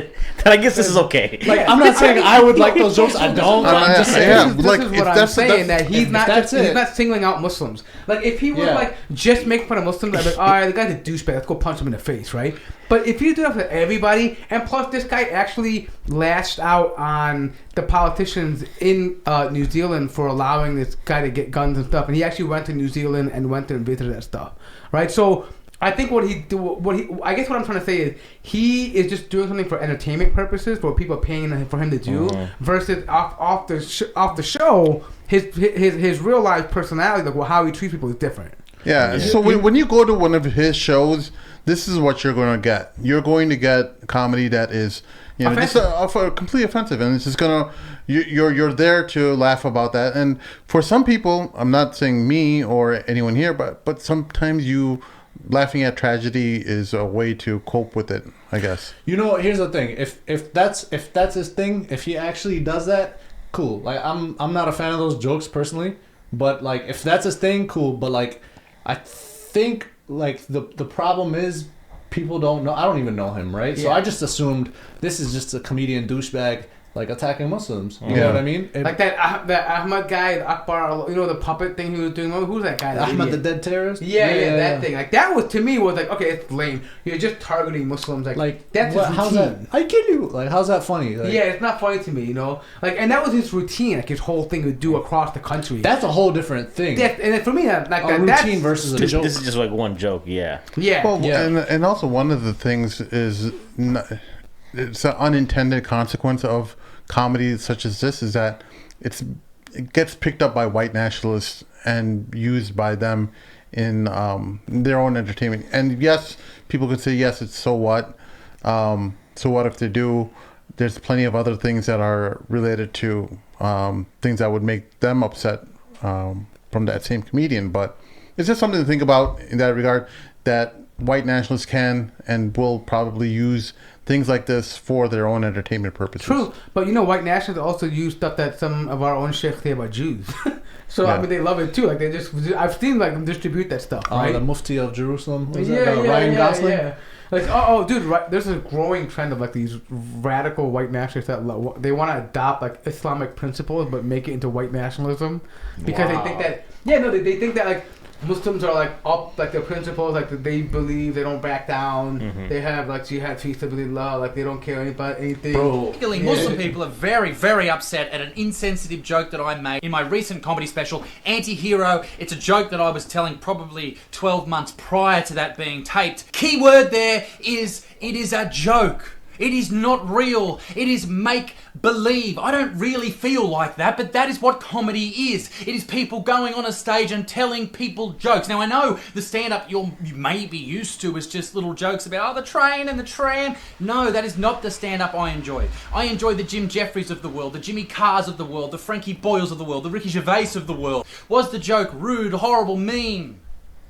then I guess this is okay. Like, I'm not saying I would like those jokes. I don't. I'm just saying. This like, is if what I'm that's- saying. that's- That he's if not that's he's it. not singling out Muslims. Like if he was Yeah. like just making fun of Muslims, I'd be like, all right, the guy's a douchebag. Let's go punch him in the face, right? But if you do that for everybody, and plus this guy actually lashed out on the politicians in New Zealand for allowing this guy to get guns and stuff, and he actually went to New Zealand and went there and visited that stuff, right? So I think I guess what I'm trying to say is he is just doing something for entertainment purposes, for what people are paying for him to do, versus off the show, his real life personality, like how he treats people is different. Yeah. So when you go to one of his shows, this is what you're going to get. You're going to get comedy that is, you know, just completely offensive, and it's just gonna. You're there to laugh about that, and for some people, I'm not saying me or anyone here, but sometimes laughing at tragedy is a way to cope with it, I guess. You know, here's the thing. If that's his thing, if he actually does that, cool. Like I'm not a fan of those jokes personally, but like if that's his thing, cool. But like I think like the problem is people don't know. I don't even know him, right? So I just assumed this is just a comedian douchebag like attacking Muslims. You know what I mean? Like that Ahmad guy, Akbar, you know, the puppet thing he was doing. Who's that guy? Ahmad the dead terrorist? Yeah, that thing. Like that was, to me, was like, okay, it's lame. You're just targeting Muslims. Like that's his how's routine. that? I kill you. Like how's that funny? Like, Yeah, it's not funny to me, you know. Like, and that was his routine. Like his whole thing would do across the country. that's a whole different thing. And for me, like a routine versus a joke. This is just like one joke, yeah. Yeah. Well, Yeah. and also one of the things is it's an unintended consequence of comedy such as this is that it gets picked up by white nationalists and used by them in their own entertainment. And yes, people could say, yes, it's so what? So what if they do? There's plenty of other things that are related to things that would make them upset from that same comedian. But it's just something to think about in that regard, that white nationalists can and will probably use things like this for their own entertainment purposes. True, but you know, white nationalists also use stuff that some of our own sheikhs say about Jews. So I mean, they love it too. Like I've seen like them distribute that stuff. Right? The Mufti of Jerusalem. Was Yeah, that, Ryan Gosling? yeah. Like, dude, right, there's a growing trend of like these radical white nationalists that they want to adopt like Islamic principles but make it into white nationalism because they think that they think that like Muslims are like up like their principles, like they believe they don't back down. They have like jihad fi sabilillah, like they don't care about anything. Particularly Muslim people are very, very upset at an insensitive joke that I made in my recent comedy special, Anti-Hero. It's a joke that I was telling probably 12 months prior to that being taped. Key word there is, it is a joke. It is not real. It is make-believe. I don't really feel like that, but that is what comedy is. It is people going on a stage and telling people jokes. Now, I know the stand-up you may be used to is just little jokes about, the train and the tram. No, that is not the stand-up I enjoy. I enjoy the Jim Jeffries of the world, the Jimmy Carrs of the world, the Frankie Boyles of the world, the Ricky Gervais of the world. Was the joke rude, horrible, mean,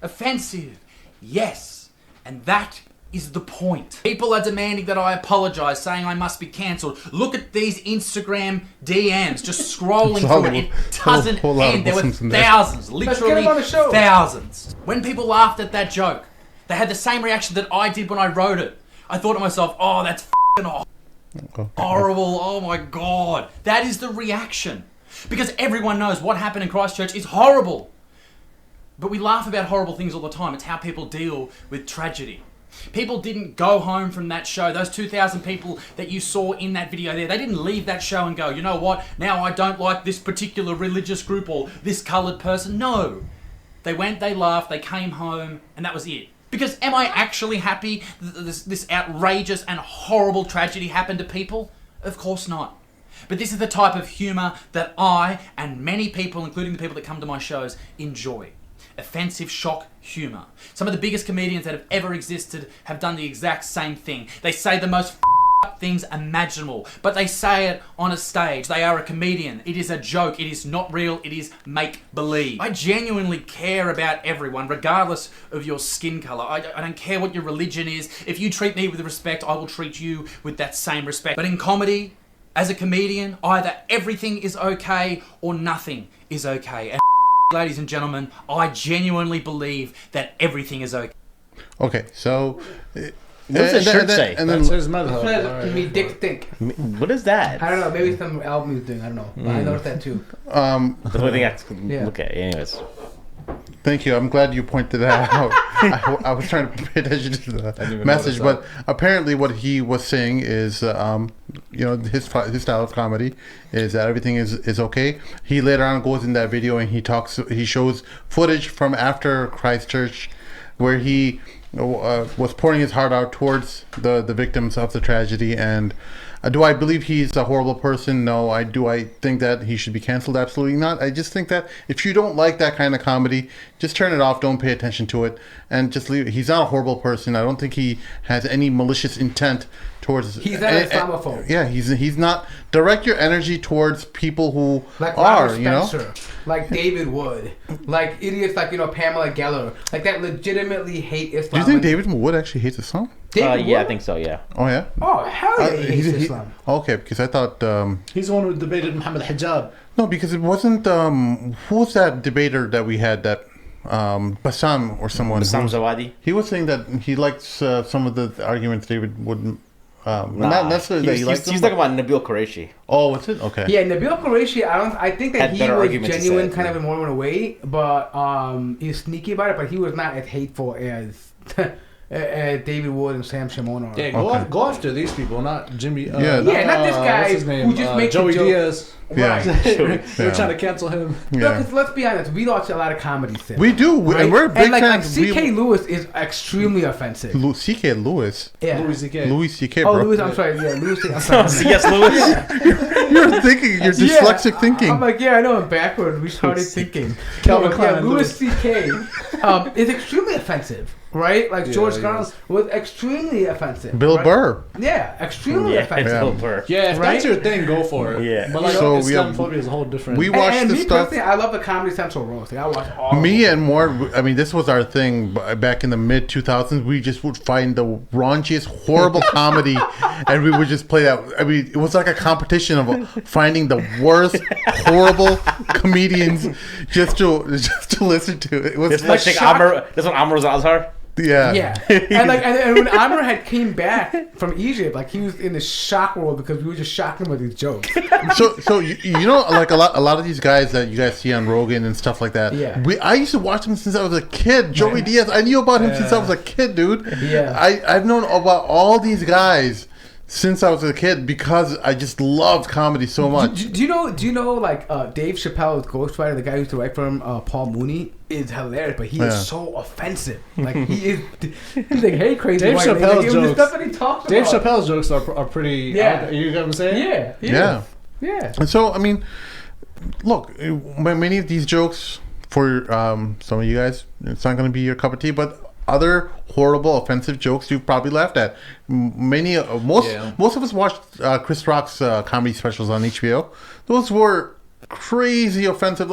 offensive? Yes. And that is the point. People are demanding that I apologise, saying I must be cancelled. Look at these Instagram DMs, just scrolling through it. It doesn't end. There were thousands, literally thousands. When people laughed at that joke, they had the same reaction that I did when I wrote it. I thought to myself, oh, that's f***ing horrible. Oh my God. That is the reaction. Because everyone knows what happened in Christchurch is horrible. But we laugh about horrible things all the time. It's how people deal with tragedy. People didn't go home from that show. Those 2,000 people that you saw in that video there, they didn't leave that show and go, you know what, now I don't like this particular religious group or this coloured person. No. They went, they laughed, they came home, and that was it. Because am I actually happy that this outrageous and horrible tragedy happened to people? Of course not. But this is the type of humour that I and many people, including the people that come to my shows, enjoy. Offensive shock humour. Some of the biggest comedians that have ever existed have done the exact same thing. They say the most up things imaginable, but they say it on a stage. They are a comedian. It is a joke. It is not real. It is make-believe. I genuinely care about everyone, regardless of your skin colour. I don't care what your religion is. If you treat me with respect, I will treat you with that same respect. But in comedy, as a comedian, either everything is okay or nothing is okay. And ladies and gentlemen, I genuinely believe that everything is okay. Okay, so What does the shirt say? And That's then his madhab. Says, All right, me dick stink. What is that? I don't know. Maybe some album he's doing. I don't know. But I noticed that too. That's the only thing I can Yeah. look at. Anyways. thank you. I'm glad you pointed that out. I was trying to pay attention to the message, but apparently what he was saying is, his style of comedy is that everything is okay. He later on goes in that video and he shows footage from after Christchurch, where he was pouring his heart out towards the victims of the tragedy. And do I believe he's a horrible person? No. Do I think that he should be canceled? Absolutely not. I just think that if you don't like that kind of comedy, just turn it off. Don't pay attention to it and just leave it. He's not a horrible person. I don't think he has any malicious intent towards. He's not an Islamophobe. Yeah, he's not. Direct your energy towards people who Like are, Robert Spencer, like David Wood, like idiots like Pamela Geller, like that legitimately hate Islam. Do you think David Wood actually hates Islam? David Yeah, I Wood? think so. Yeah. Oh yeah. Oh hell yeah, he hates Islam. Okay, because I thought He's the one who debated Muhammad Hijab. no, because it wasn't who was that debater that we had that Bassam or someone. Bassam Zawadi. He was saying that he likes some of the arguments David wouldn't. Not necessarily that he likes He's them. talking about Nabil Qureshi. Oh, what's it? Okay. Yeah, Nabil Qureshi, I think that Had he better was arguments to genuine say, kind yeah. of in more of a way, but he's sneaky about it, but he was not as hateful as David Wood and Sam Shimon are. Yeah, Okay. go after these people, not Jimmy. Yeah, Yeah, not this guy what's his name? who just makes Joey a joke. Diaz. Yeah. They're trying to cancel him. Yeah. Look, let's be honest, we watch a lot of comedy still. We do, right? and we're big and like fans. C.K. Lewis is extremely offensive. C.K. Lewis. Yeah. Louis C.K. Louis C.K. Oh, bro. Lewis, I'm sorry. Yeah, Lewis. I'm sorry. C.S. Lewis. You're thinking. You're dyslexic thinking. I'm like, yeah, I know. I'm backward. We started thinking. Calvin Yeah, Klein, Louis C.K. Is extremely offensive, right? Like George he Carlin was extremely offensive. Bill right? Burr. Yeah, extremely Yeah, offensive. Yeah. Bill Burr. Yeah, if Right? that's your thing, go for it. Yeah. But like, So we have- Islamophobia is a whole different. We watched And this me stuff. personally, I love the Comedy Central roast. Like, I watch all. Me of and more. I mean, this was our thing back in the mid 2000s. We just would find the raunchiest, horrible comedy, and we would just play that. I mean, it was like a competition of finding the worst, horrible comedians just to listen to. It was It's like take shock- Amr. This one Amr Zazar. yeah. Yeah, and when Amr had came back from Egypt, like he was in the shock world because we were just shocking him with these jokes. So you know, like a lot of these guys that you guys see on Rogaine and stuff like that. Yeah. I used to watch them since I was a kid. Joey Diaz. I knew about him since I was a kid, dude. Yeah. I've known about all these guys since I was a kid because I just loved comedy so much. Do you know like Dave Chappelle's ghostwriter, the guy who used to write for him, Paul Mooney, is hilarious, but he Yeah. is so offensive. Like he's like, hey, crazy Dave white man. Chappelle's Like, the jokes. stuff that he talks Dave about. Chappelle's jokes are pretty. Yeah. You know what I'm saying? Yeah, Yeah. yeah. And so, I mean, look, many of these jokes for some of you guys, it's not going to be your cup of tea, but other horrible, offensive jokes you've probably laughed at. Most of us watched Chris Rock's comedy specials on HBO. Those were crazy, offensive,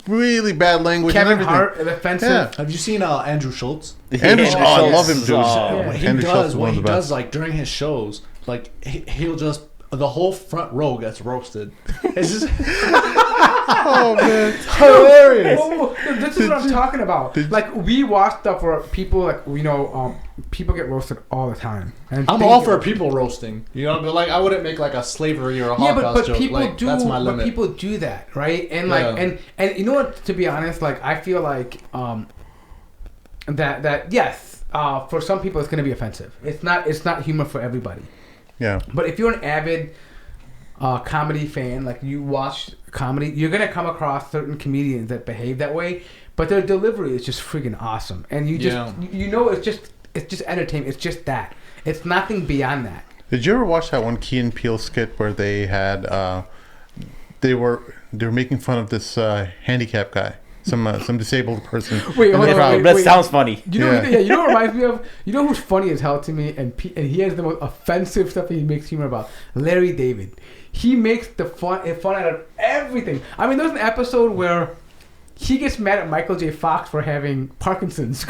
really bad language. Kevin and everything. Hart, offensive. Yeah. Have you seen Andrew Schultz? Andrew Schultz, I love him, dude. What he Andrew Schultz does, is what one of he the best. does, like during his shows, like he'll just the whole front row gets roasted. It's just Oh man, hilarious. Oh, this is what I'm talking about. Like we watch stuff where people people get roasted all the time. And I'm they- all for people roasting. You know, but like I wouldn't make like a slavery or a Yeah, Holocaust but joke. people Like, do. that's my But limit. people do that, right? And like, Yeah. and you know what? To be honest, like I feel like that yes, for some people it's gonna be offensive. It's not humor for everybody. yeah. But if you're an avid comedy fan, like you watch comedy, you're gonna come across certain comedians that behave that way, but their delivery is just freaking awesome, and you just you know it's just entertainment. It's just that. It's nothing beyond that. Did you ever watch that one Key and Peele skit where they had they were making fun of this handicapped guy, some disabled person? Wait, in hold the on, crowd? wait. That sounds funny. You know, Yeah. you know what reminds me of? You know who's funny as hell to me, and he has the most offensive stuff that he makes humor about? Larry David. He makes the fun out of everything. I mean, there's an episode where he gets mad at Michael J. Fox for having Parkinson's.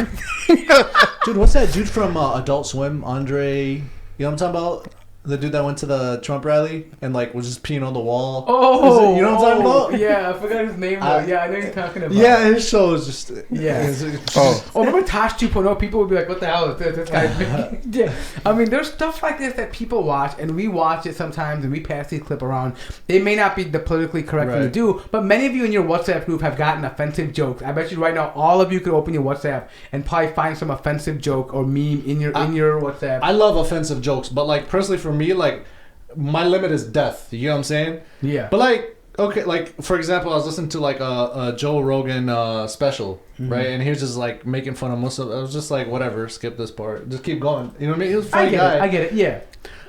Dude, what's that dude from Adult Swim? Andre, you know what I'm talking about? The dude that went to the Trump rally and like was just peeing on the wall. Oh, you know what I'm talking about? Yeah, I forgot his name. Yeah, I know you're talking about. Yeah, his show is just Remember Tosh 2.0? People would be like, "What the hell is this? This guy's making." Yeah, I mean, there's stuff like this that people watch, and we watch it sometimes, and we pass these clip around. It may not be the politically correct thing to do, but many of you in your WhatsApp group have gotten offensive jokes. I bet you right now, all of you could open your WhatsApp and probably find some offensive joke or meme in your WhatsApp. I love offensive jokes, but like personally for me, like my limit is death. You know what I'm saying? Yeah. But like, okay, like for example, I was listening to like a Joe Rogan special, right? And he was just like making fun of Muslims. I was just like, whatever, skip this part, just keep going. You know what I mean? He was a funny guy. I get it. Yeah.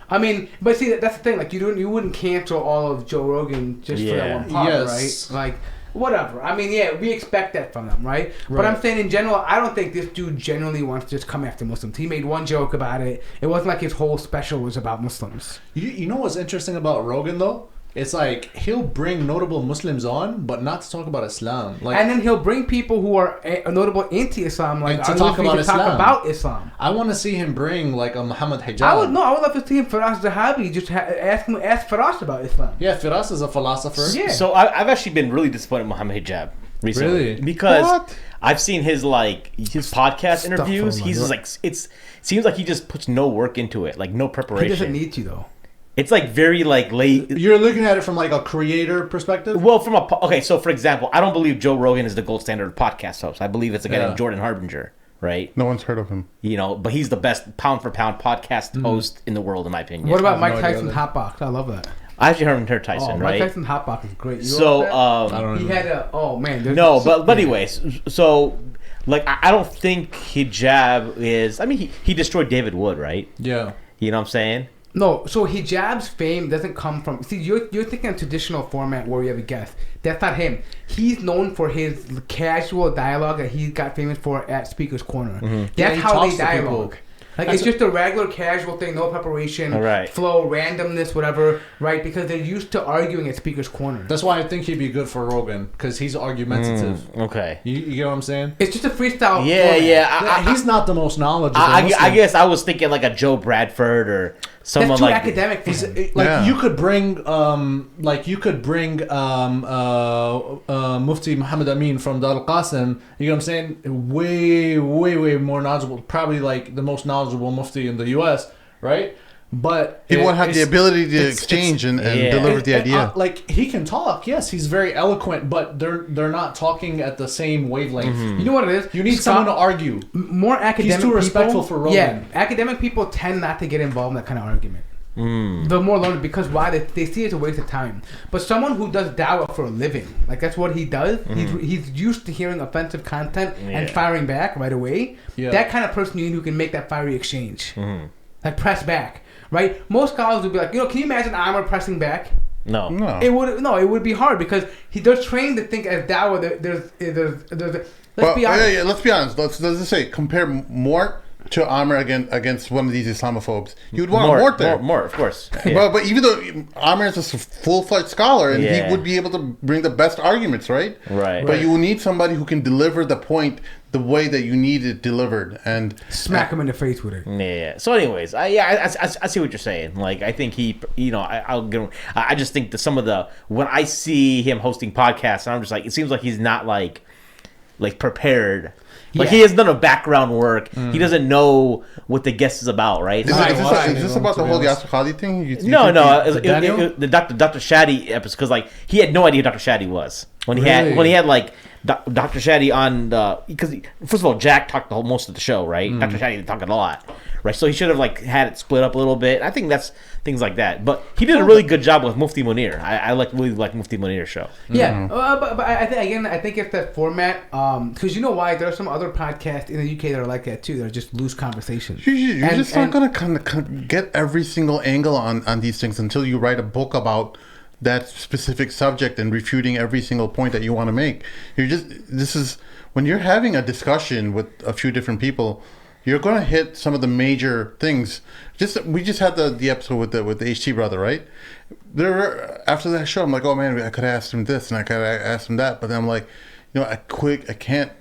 I mean, but see, that's the thing. Like, you wouldn't cancel all of Joe Rogan just for that one part, right? Like, whatever. I mean, yeah, we expect that from them, right? But I'm saying in general, I don't think this dude genuinely wants to just come after Muslims. He made one joke about it. It wasn't like his whole special was about Muslims. You know what's interesting about Rogan though? It's like he'll bring notable Muslims on, but not to talk about Islam. Like, and then he'll bring people who are notable anti-Islam, like to talk about Islam. I want to see him bring like a Muhammad Hijab. I would love to see him Firas Zahabi. Just ask Firas about Islam. Yeah, Firas is a philosopher. Yeah. So I've actually been really disappointed in Muhammad Hijab recently. Really? Because I've seen his podcast interviews. He's just like it seems like he just puts no work into it, like no preparation. He doesn't need to though. It's like very like late. You're looking at it from like a creator perspective. Well, so for example, I don't believe Joe Rogan is the gold standard of podcast host. I believe it's a guy named Jordan Harbinger, right? No one's heard of him. You know, but he's the best pound for pound podcast host in the world, in my opinion. What about Mike Tyson's Hotbox? I love that. I actually heard Tyson, right? Mike Tyson's Hotbox is great. I don't know. He had a but anyways, so like I don't think hijab is. I mean, he destroyed David Wood, right? Yeah. You know what I'm saying? No, so hijab's fame doesn't come from... See, you're thinking a traditional format where you have a guest. That's not him. He's known for his casual dialogue that he got famous for at Speaker's Corner. Mm-hmm. That's how they dialogue. Like, it's just a regular casual thing, no preparation, flow, randomness, whatever, right? Because they're used to arguing at Speaker's Corner. That's why I think he'd be good for Rogan, because he's argumentative. Okay. You get what I'm saying? It's just a freestyle format. He's not the most knowledgeable I guess I was thinking like a Joe Bradford or someone like... academic. You could bring Mufti Muhammad Amin from Dar al-Qasim, you know what I'm saying? Way, way, way more knowledgeable. Probably like the most knowledgeable Mufti in the U.S., right? But he won't have the ability to exchange and deliver the idea. Like, he can talk, yes, he's very eloquent, but they're not talking at the same wavelength. Mm-hmm. You know what it is? You need someone to argue. More academic He's too respectful people, for Rogan. Yeah, academic people tend not to get involved in that kind of argument. They're more learned because why? They see it as a waste of time. But someone who does dawah for a living, like that's what he does. He's used to hearing offensive content and firing back right away. Yeah. That kind of person you need who can make that fiery exchange, like press back. Right? Most scholars would be like, can you imagine Amr pressing back? No. It would be hard because they're trained to think as dawah. Let's be honest. Let's be honest. Let's just say compare Mort to Amr against one of these Islamophobes. You would want Mort there. Mort, of course. Yeah. But even though Amr is a full-fledged scholar and he would be able to bring the best arguments, right? Right. But you will need somebody who can deliver the point the way that you need it delivered and smack him in the face with it. Yeah. So, anyways, I see what you're saying. Like, I think I just think that some of when I see him hosting podcasts, I'm just like, it seems like he's not like prepared. Like, he has done a background work. He doesn't know what the guest is about, right? Is this about the whole Yasser Khadi thing? No. The Dr. Shadi episode, because like he had no idea who Dr. Shadi was when he had like Dr. Shadi on because first of all Jack talked most of the show, right? Dr. Shadi talked a lot, right? So he should have like had it split up a little bit. I think that's things like that. But he did a really good job with Mufti Munir. I really like Mufti Munir's show. Yeah, but I think it's that format because you know why there are some other podcasts in the UK that are like that too. They're just loose conversations. You're just not gonna kind of get every single angle on these things until you write a book about that specific subject and refuting every single point that you want to make. When you're having a discussion with a few different people, you're going to hit some of the major things. We just had the episode with the HT brother, right? After that show, I'm like, oh man, I could have asked him this and I could have asked him that, but then I'm like, I can't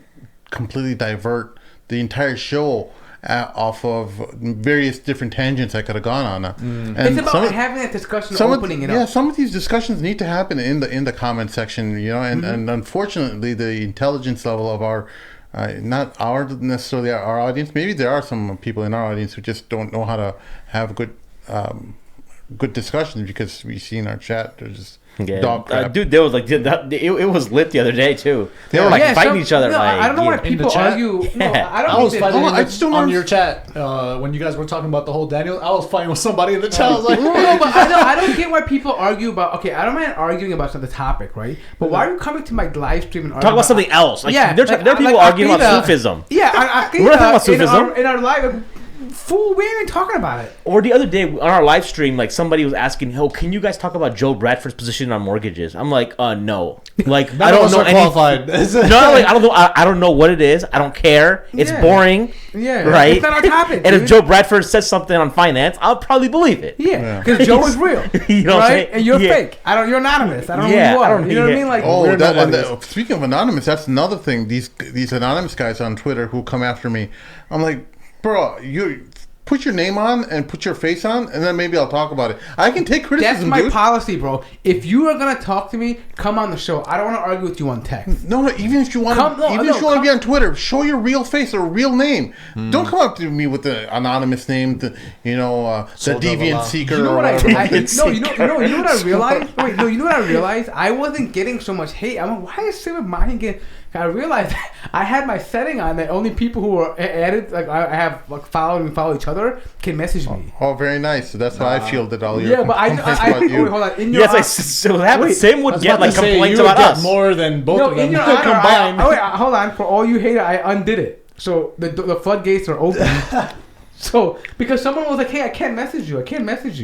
completely divert the entire show off of various different tangents I could have gone on. And It's about having that discussion, opening it up. Yeah, some of these discussions need to happen in the comment section, you know, and unfortunately the intelligence level of our not our necessarily our audience. Maybe there are some people in our audience who just don't know how to have good discussions, because we see in our chat there's just dog crap. Dude, there was like it was lit the other day too. They were like fighting each other. No, like, I don't know why people argue. No, I don't I was think fighting I on your chat when you guys were talking about the whole Daniel. I was fighting with somebody in the chat. I was like, no, but I don't get why people argue about. Okay, I don't mind arguing about the topic, right? But why are you coming to my live stream and talk about something else? Like, yeah, there are people arguing about Sufism. Yeah, we're not talking about Sufism in our live. Fool, we ain't even talking about it. Or the other day on our live stream, like somebody was asking, "Oh, can you guys talk about Joe Bradford's position on mortgages?" I'm like, no. Like, I don't know qualified. No, like, I don't know. I don't know what it is. I don't care. It's boring. Yeah, right. It's not our topic. And if Joe Bradford says something on finance, I'll probably believe it. Yeah, because Joe is real, you know right? And you're fake. You're anonymous. I don't know who you are. You know what I mean? Like, Speaking of anonymous, that's another thing. These anonymous guys on Twitter who come after me, I'm like, bro, you put your name on and put your face on, and then maybe I'll talk about it. I can take criticism. That's my policy, bro. If you are gonna talk to me, come on the show. I don't want to argue with you on text. No, even if you want to be on Twitter, show your real face or real name. Don't come up to me with the anonymous name, the deviant seeker. You know or what whatever. you know what I realized? Wait, no, you know what I realized? I wasn't getting so much hate. I'm like, why is Sim Mahi getting? I realized I had my setting on that only people who are added, like I have like follow each other, can message me. Oh, very nice. So that's why I fielded all your but I think. Wait, hold on. In your yes, so that Sim would get like complaints about us more than both of them in your combined. Hold on. For all you hate, I undid it. So the floodgates are open. So because someone was like, "Hey, I can't message you.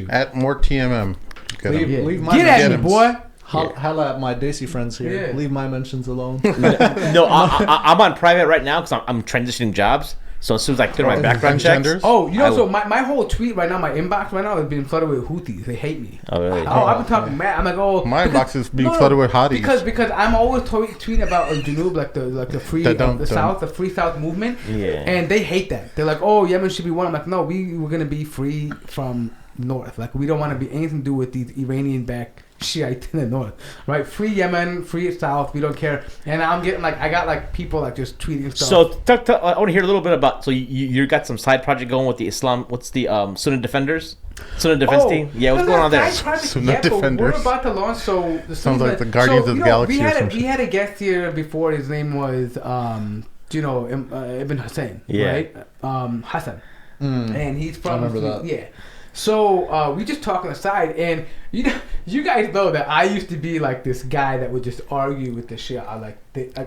At more TMM. Leave my Get at me, boy. Holla at my Daisy friends here. Yeah. Leave my mentions alone. No, I'm on private right now because I'm transitioning jobs. So as soon as I clear my background checks, so my whole tweet right now, my inbox right now is being flooded with Houthis. They hate me. Oh really? I've been talking mad. I'm like, my inbox is being flooded with hotties. Because I'm always tweeting about Junub, like the free South, the free South movement. Yeah. And they hate that. They're like, oh, Yemen should be one. I'm like, no, we're gonna be free from North. Like we don't want to be anything to do with these Iranian-backed Shiite in the north, right? Free Yemen, free South. We don't care. And I'm getting like, I got like people like just tweeting stuff. So I want to hear a little bit about. So you got some side project going with the Islam. What's the Sunnah Defenders? Sunnah Defense team. Yeah, what's going on there? Sunnah Defenders. We're about to launch. So sounds like the Guardians of the Galaxy. We had a guest here before. His name was Ibn Hussein, right? Hassan, and he's from. I remember that. Yeah. So we just talking aside, and you guys know that I used to be like this guy that would just argue with the Shia like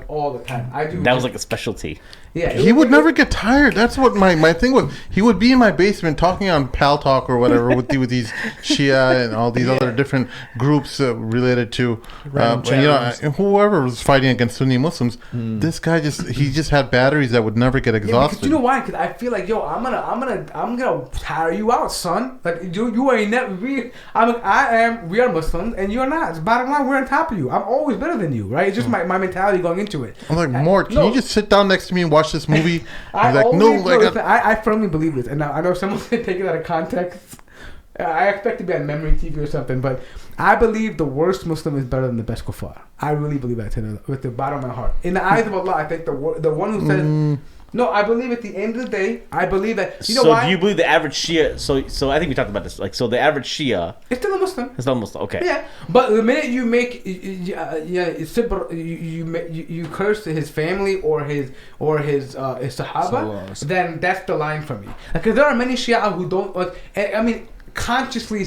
all the time. That was like a specialty. Yeah, he would never get tired. That's what my thing was. He would be in my basement talking on Pal Talk or whatever with these Shia and all these other different groups related to whoever was fighting against Sunni Muslims. This guy just had batteries that would never get exhausted. You know why? Because I feel like I'm gonna tire you out, son. Like you ain't never. We are Muslims and you're not. Bottom line, we're on top of you. I'm always better than you, right? It's just my mentality going into it. I'm like, Mort, can you just sit down next to me and watch this movie? I firmly believe this, and now I know someone can take it out of context. I expect to be on memory TV or something, but I believe the worst Muslim is better than the best kuffar. I really believe that with the bottom of my heart. In the eyes of Allah, I think the one who says. No, I believe at the end of the day, I believe that. You know why? So do you believe the average Shia? So I think we talked about this. Like, so the average Shia. It's still a Muslim. It's still a Muslim. Okay. Yeah, but the minute you make you curse his family or his Sahaba, then that's the line for me. Because there are many Shia who don't. Consciously,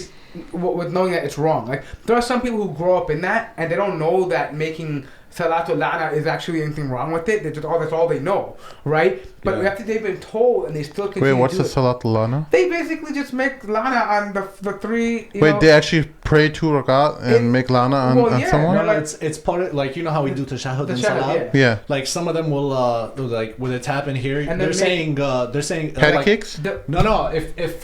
with knowing that it's wrong. Like there are some people who grow up in that and they don't know that making Salatul La'na is actually anything wrong with it. That's all they know, right? But after they've been told and they still continue. Wait, what's the Salatul La'na? They basically just make La'na on the three. They actually pray to Rakat and make lana on someone? No, it's part of, like, you know how we do tashahhud and Tashahhud, salam? Yeah. Like some of them will like when it's happened here, And they're then saying Patty like, cakes? No, if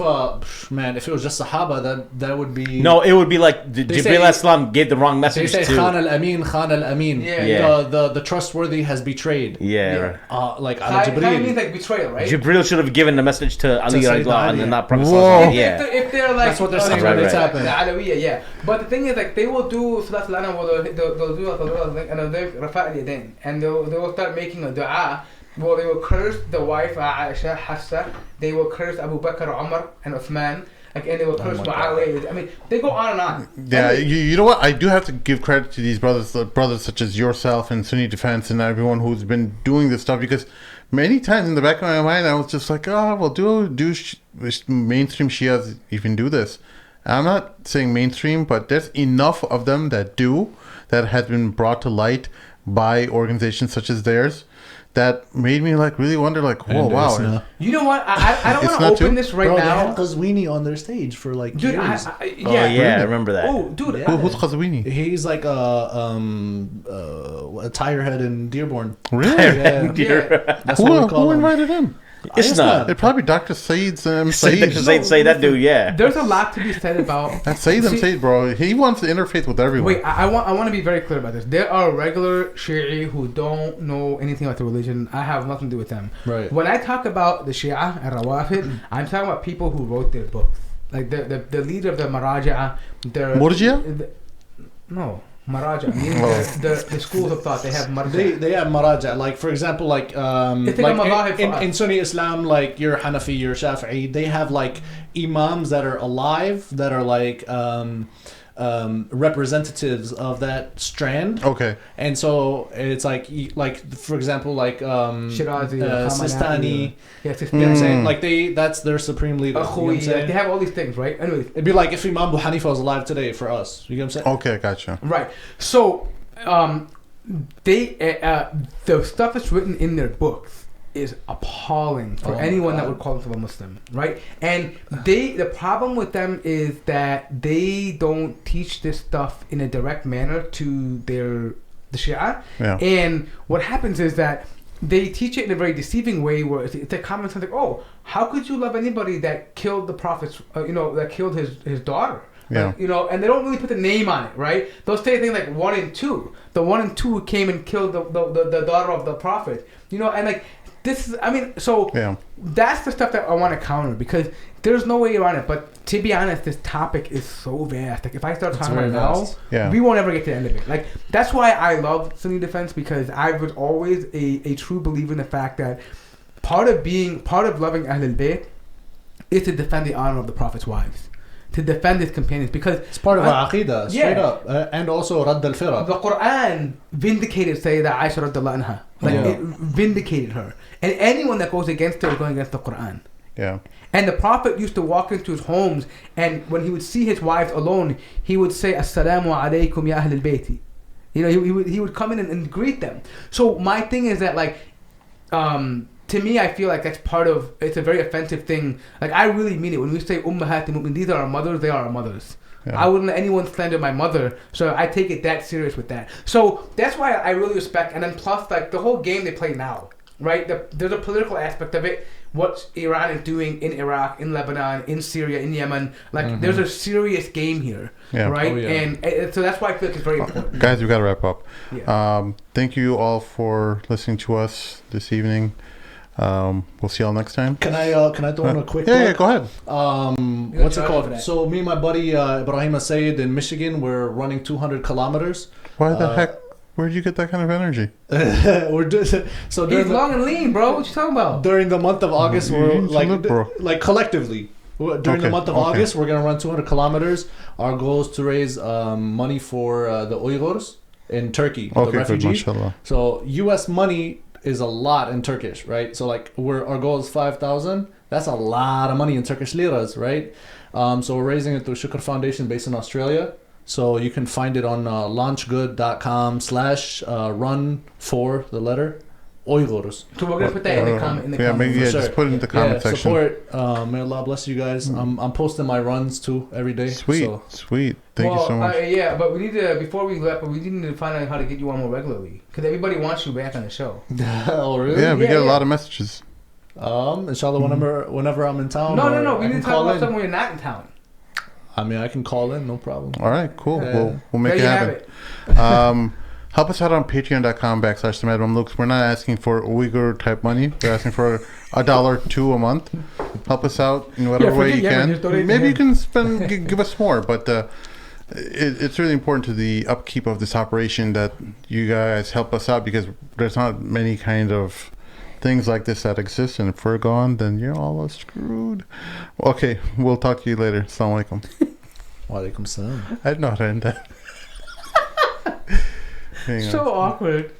man, if it was just Sahaba, that would be No, it would be like They Jibril say- Islam gave the wrong They message say to. Khan al-Amin. Yeah. The trustworthy has betrayed. Yeah. Like Khan means Jibril. like betrayal, right? Jibril should have given the message to Ali Sayyidina radiallahu Ali. anhu and not Prophet Whoa. sallallahu alaihi wasallam. Yeah. If they're like, That's what they're saying when it's it's happened. Yeah. But the thing is, like, they will do Salat al-Anam, they'll do Rafa' al-Yadain, and they will start making a dua. Well, they will curse the wife Aisha, Hafsa. They will curse Abu Bakr, Umar, and Uthman. Like, and they will curse Muawiyah. I mean, they go on and on. Yeah, you know what? I do have to give credit to these brothers such as yourself and Sunni Defense and everyone who's been doing this stuff, because many times in the back of my mind I was just like, oh, well, do mainstream Shias even do this? I'm not saying mainstream, but there's enough of them that do, that has been brought to light by organizations such as theirs, that made me like really wonder, like, whoa, wow. You know what? I don't It's want not to open too? this right Bro, now. They had Qazwini on their stage for like Dude, years. Oh yeah, I remember that. Oh, dude. Who's Qazwini? He's like a tirehead in Dearborn. Really? Yeah. That's what we Who call him. invited him? It's not. It probably Dr. Saeed's Say Saeed. that dude, yeah. There's a lot to be said about. That's Saeed, bro. He wants to interface with everyone. Wait, I want to be very clear about this. There are regular Shi'i who don't know anything about the religion. I have nothing to do with them. Right. When I talk about the Shia and Rawafid, I'm talking about people who wrote their books. Like the leader of the Maraja. Murjia? No. Maraja. Meaning the schools of thought. They have Maraja. They have Maraja. Like, for example, like It's like a madhahib for us. in Sunni Islam, like you're Hanafi, you're Shafi'i, they have like imams that are alive, that are like representatives of that strand. Okay. And so it's like for example, like Shirazi, Sistani. Yes, You know what I'm saying? Like that's their supreme leader. You know what I'm Akhoui, saying? they have all these things, right? Anyways, It'd be like if Imam Abu Hanifa was alive today for us. You know what I'm saying? Okay, gotcha. right. So, they the stuff that's written in their books is appalling for anyone that would call themselves a Muslim, right? And the problem with them is that they don't teach this stuff in a direct manner to the Shia. Yeah. And what happens is that they teach it in a very deceiving way, where it's a common sense, like, oh, how could you love anybody that killed the prophet's, that killed his daughter? Yeah. Like, and they don't really put the name on it, right? They'll say things like 1 and 2. The 1 and 2 came and killed the daughter of the prophet, and like this is, that's the stuff that I want to counter, because there's no way around it. But to be honest, this topic is so vast. Like, if I start talking about it now, we won't ever get to the end of it. Like, that's why I love Sunni Defense, because I was always a true believer in the fact that part of loving Ahlul Bayt is to defend the honor of the Prophet's wives, to defend his companions, because It's part of our aqidah, straight up. And also Radd al-Firaq. the Quran vindicated Sayyidah Aisha radiallahu anha. Like, it vindicated her. And anyone that goes against her is going against the Quran. Yeah. And the Prophet used to walk into his homes, and when he would see his wives alone, he would say, Assalamu alaikum ya Ahlul Bayti. He would come in and greet them. So my thing is that, like, to me, I feel like that's it's a very offensive thing. Like, I really mean it. When we say Ummahat al-Mu'min, these are our mothers, they are our mothers. Yeah. I wouldn't let anyone slander my mother, so I take it that serious with that. So that's why I really respect, and then plus, like, the whole game they play now, right? There's a political aspect of it. What Iran is doing in Iraq, in Lebanon, in Syria, in Yemen. Like, there's a serious game here, right? Oh, yeah. And so that's why I feel like it's very important. Guys, we got to wrap up. Yeah. Thank you all for listening to us this evening. We'll see y'all next time. Can I throw in a quick Yeah, go ahead. What's it called? So me and my buddy Ibrahim Sayed in Michigan, we're running 200 kilometers. Why the heck? Where'd you get that kind of energy? He's long and lean, bro. What you talking about? During the month of August, we're like collectively. During the month of August, we're gonna run 200 kilometers. Our goal is to raise money for the Uyghurs in Turkey, the refugees. Good, so U.S. money is a lot in Turkish, right? So like our goal is 5,000. That's a lot of money in Turkish liras, right? So we're raising it through Shukr Foundation based in Australia. So you can find it on launchgood.com/run for the letter Uyghurs. So we're gonna put that in the comment. Yeah, maybe For just sure. put it in the comment section. Support. May Allah bless you guys. I'm posting my runs too every day. Sweet, So. sweet. Thank you so much. Yeah, but we need to before we left, but we need to find out how to get you on more regularly because everybody wants you back on the show. Oh really? Yeah, we Yeah, get a yeah. lot of messages. Inshallah, whenever I'm in town. No. We I need can to talk call about in. something when you're not in town. I mean, I can call in, no problem. All right, cool. Yeah. We'll make There it you have happen. it. Help us out on patreon.com/the Mamluks. We're not asking for Uyghur type money. We're asking for $1 a month. Help us out in whatever way you Yemen, can. just donate to Maybe you him. can give us more, but it's really important to the upkeep of this operation that you guys help us out because there's not many kind of things like this that exist, and if we're gone, then you're all screwed. Okay, we'll talk to you later. Assalamu alaikum. Walaikum salam. I didn't know how to end that. Hang on. So awkward.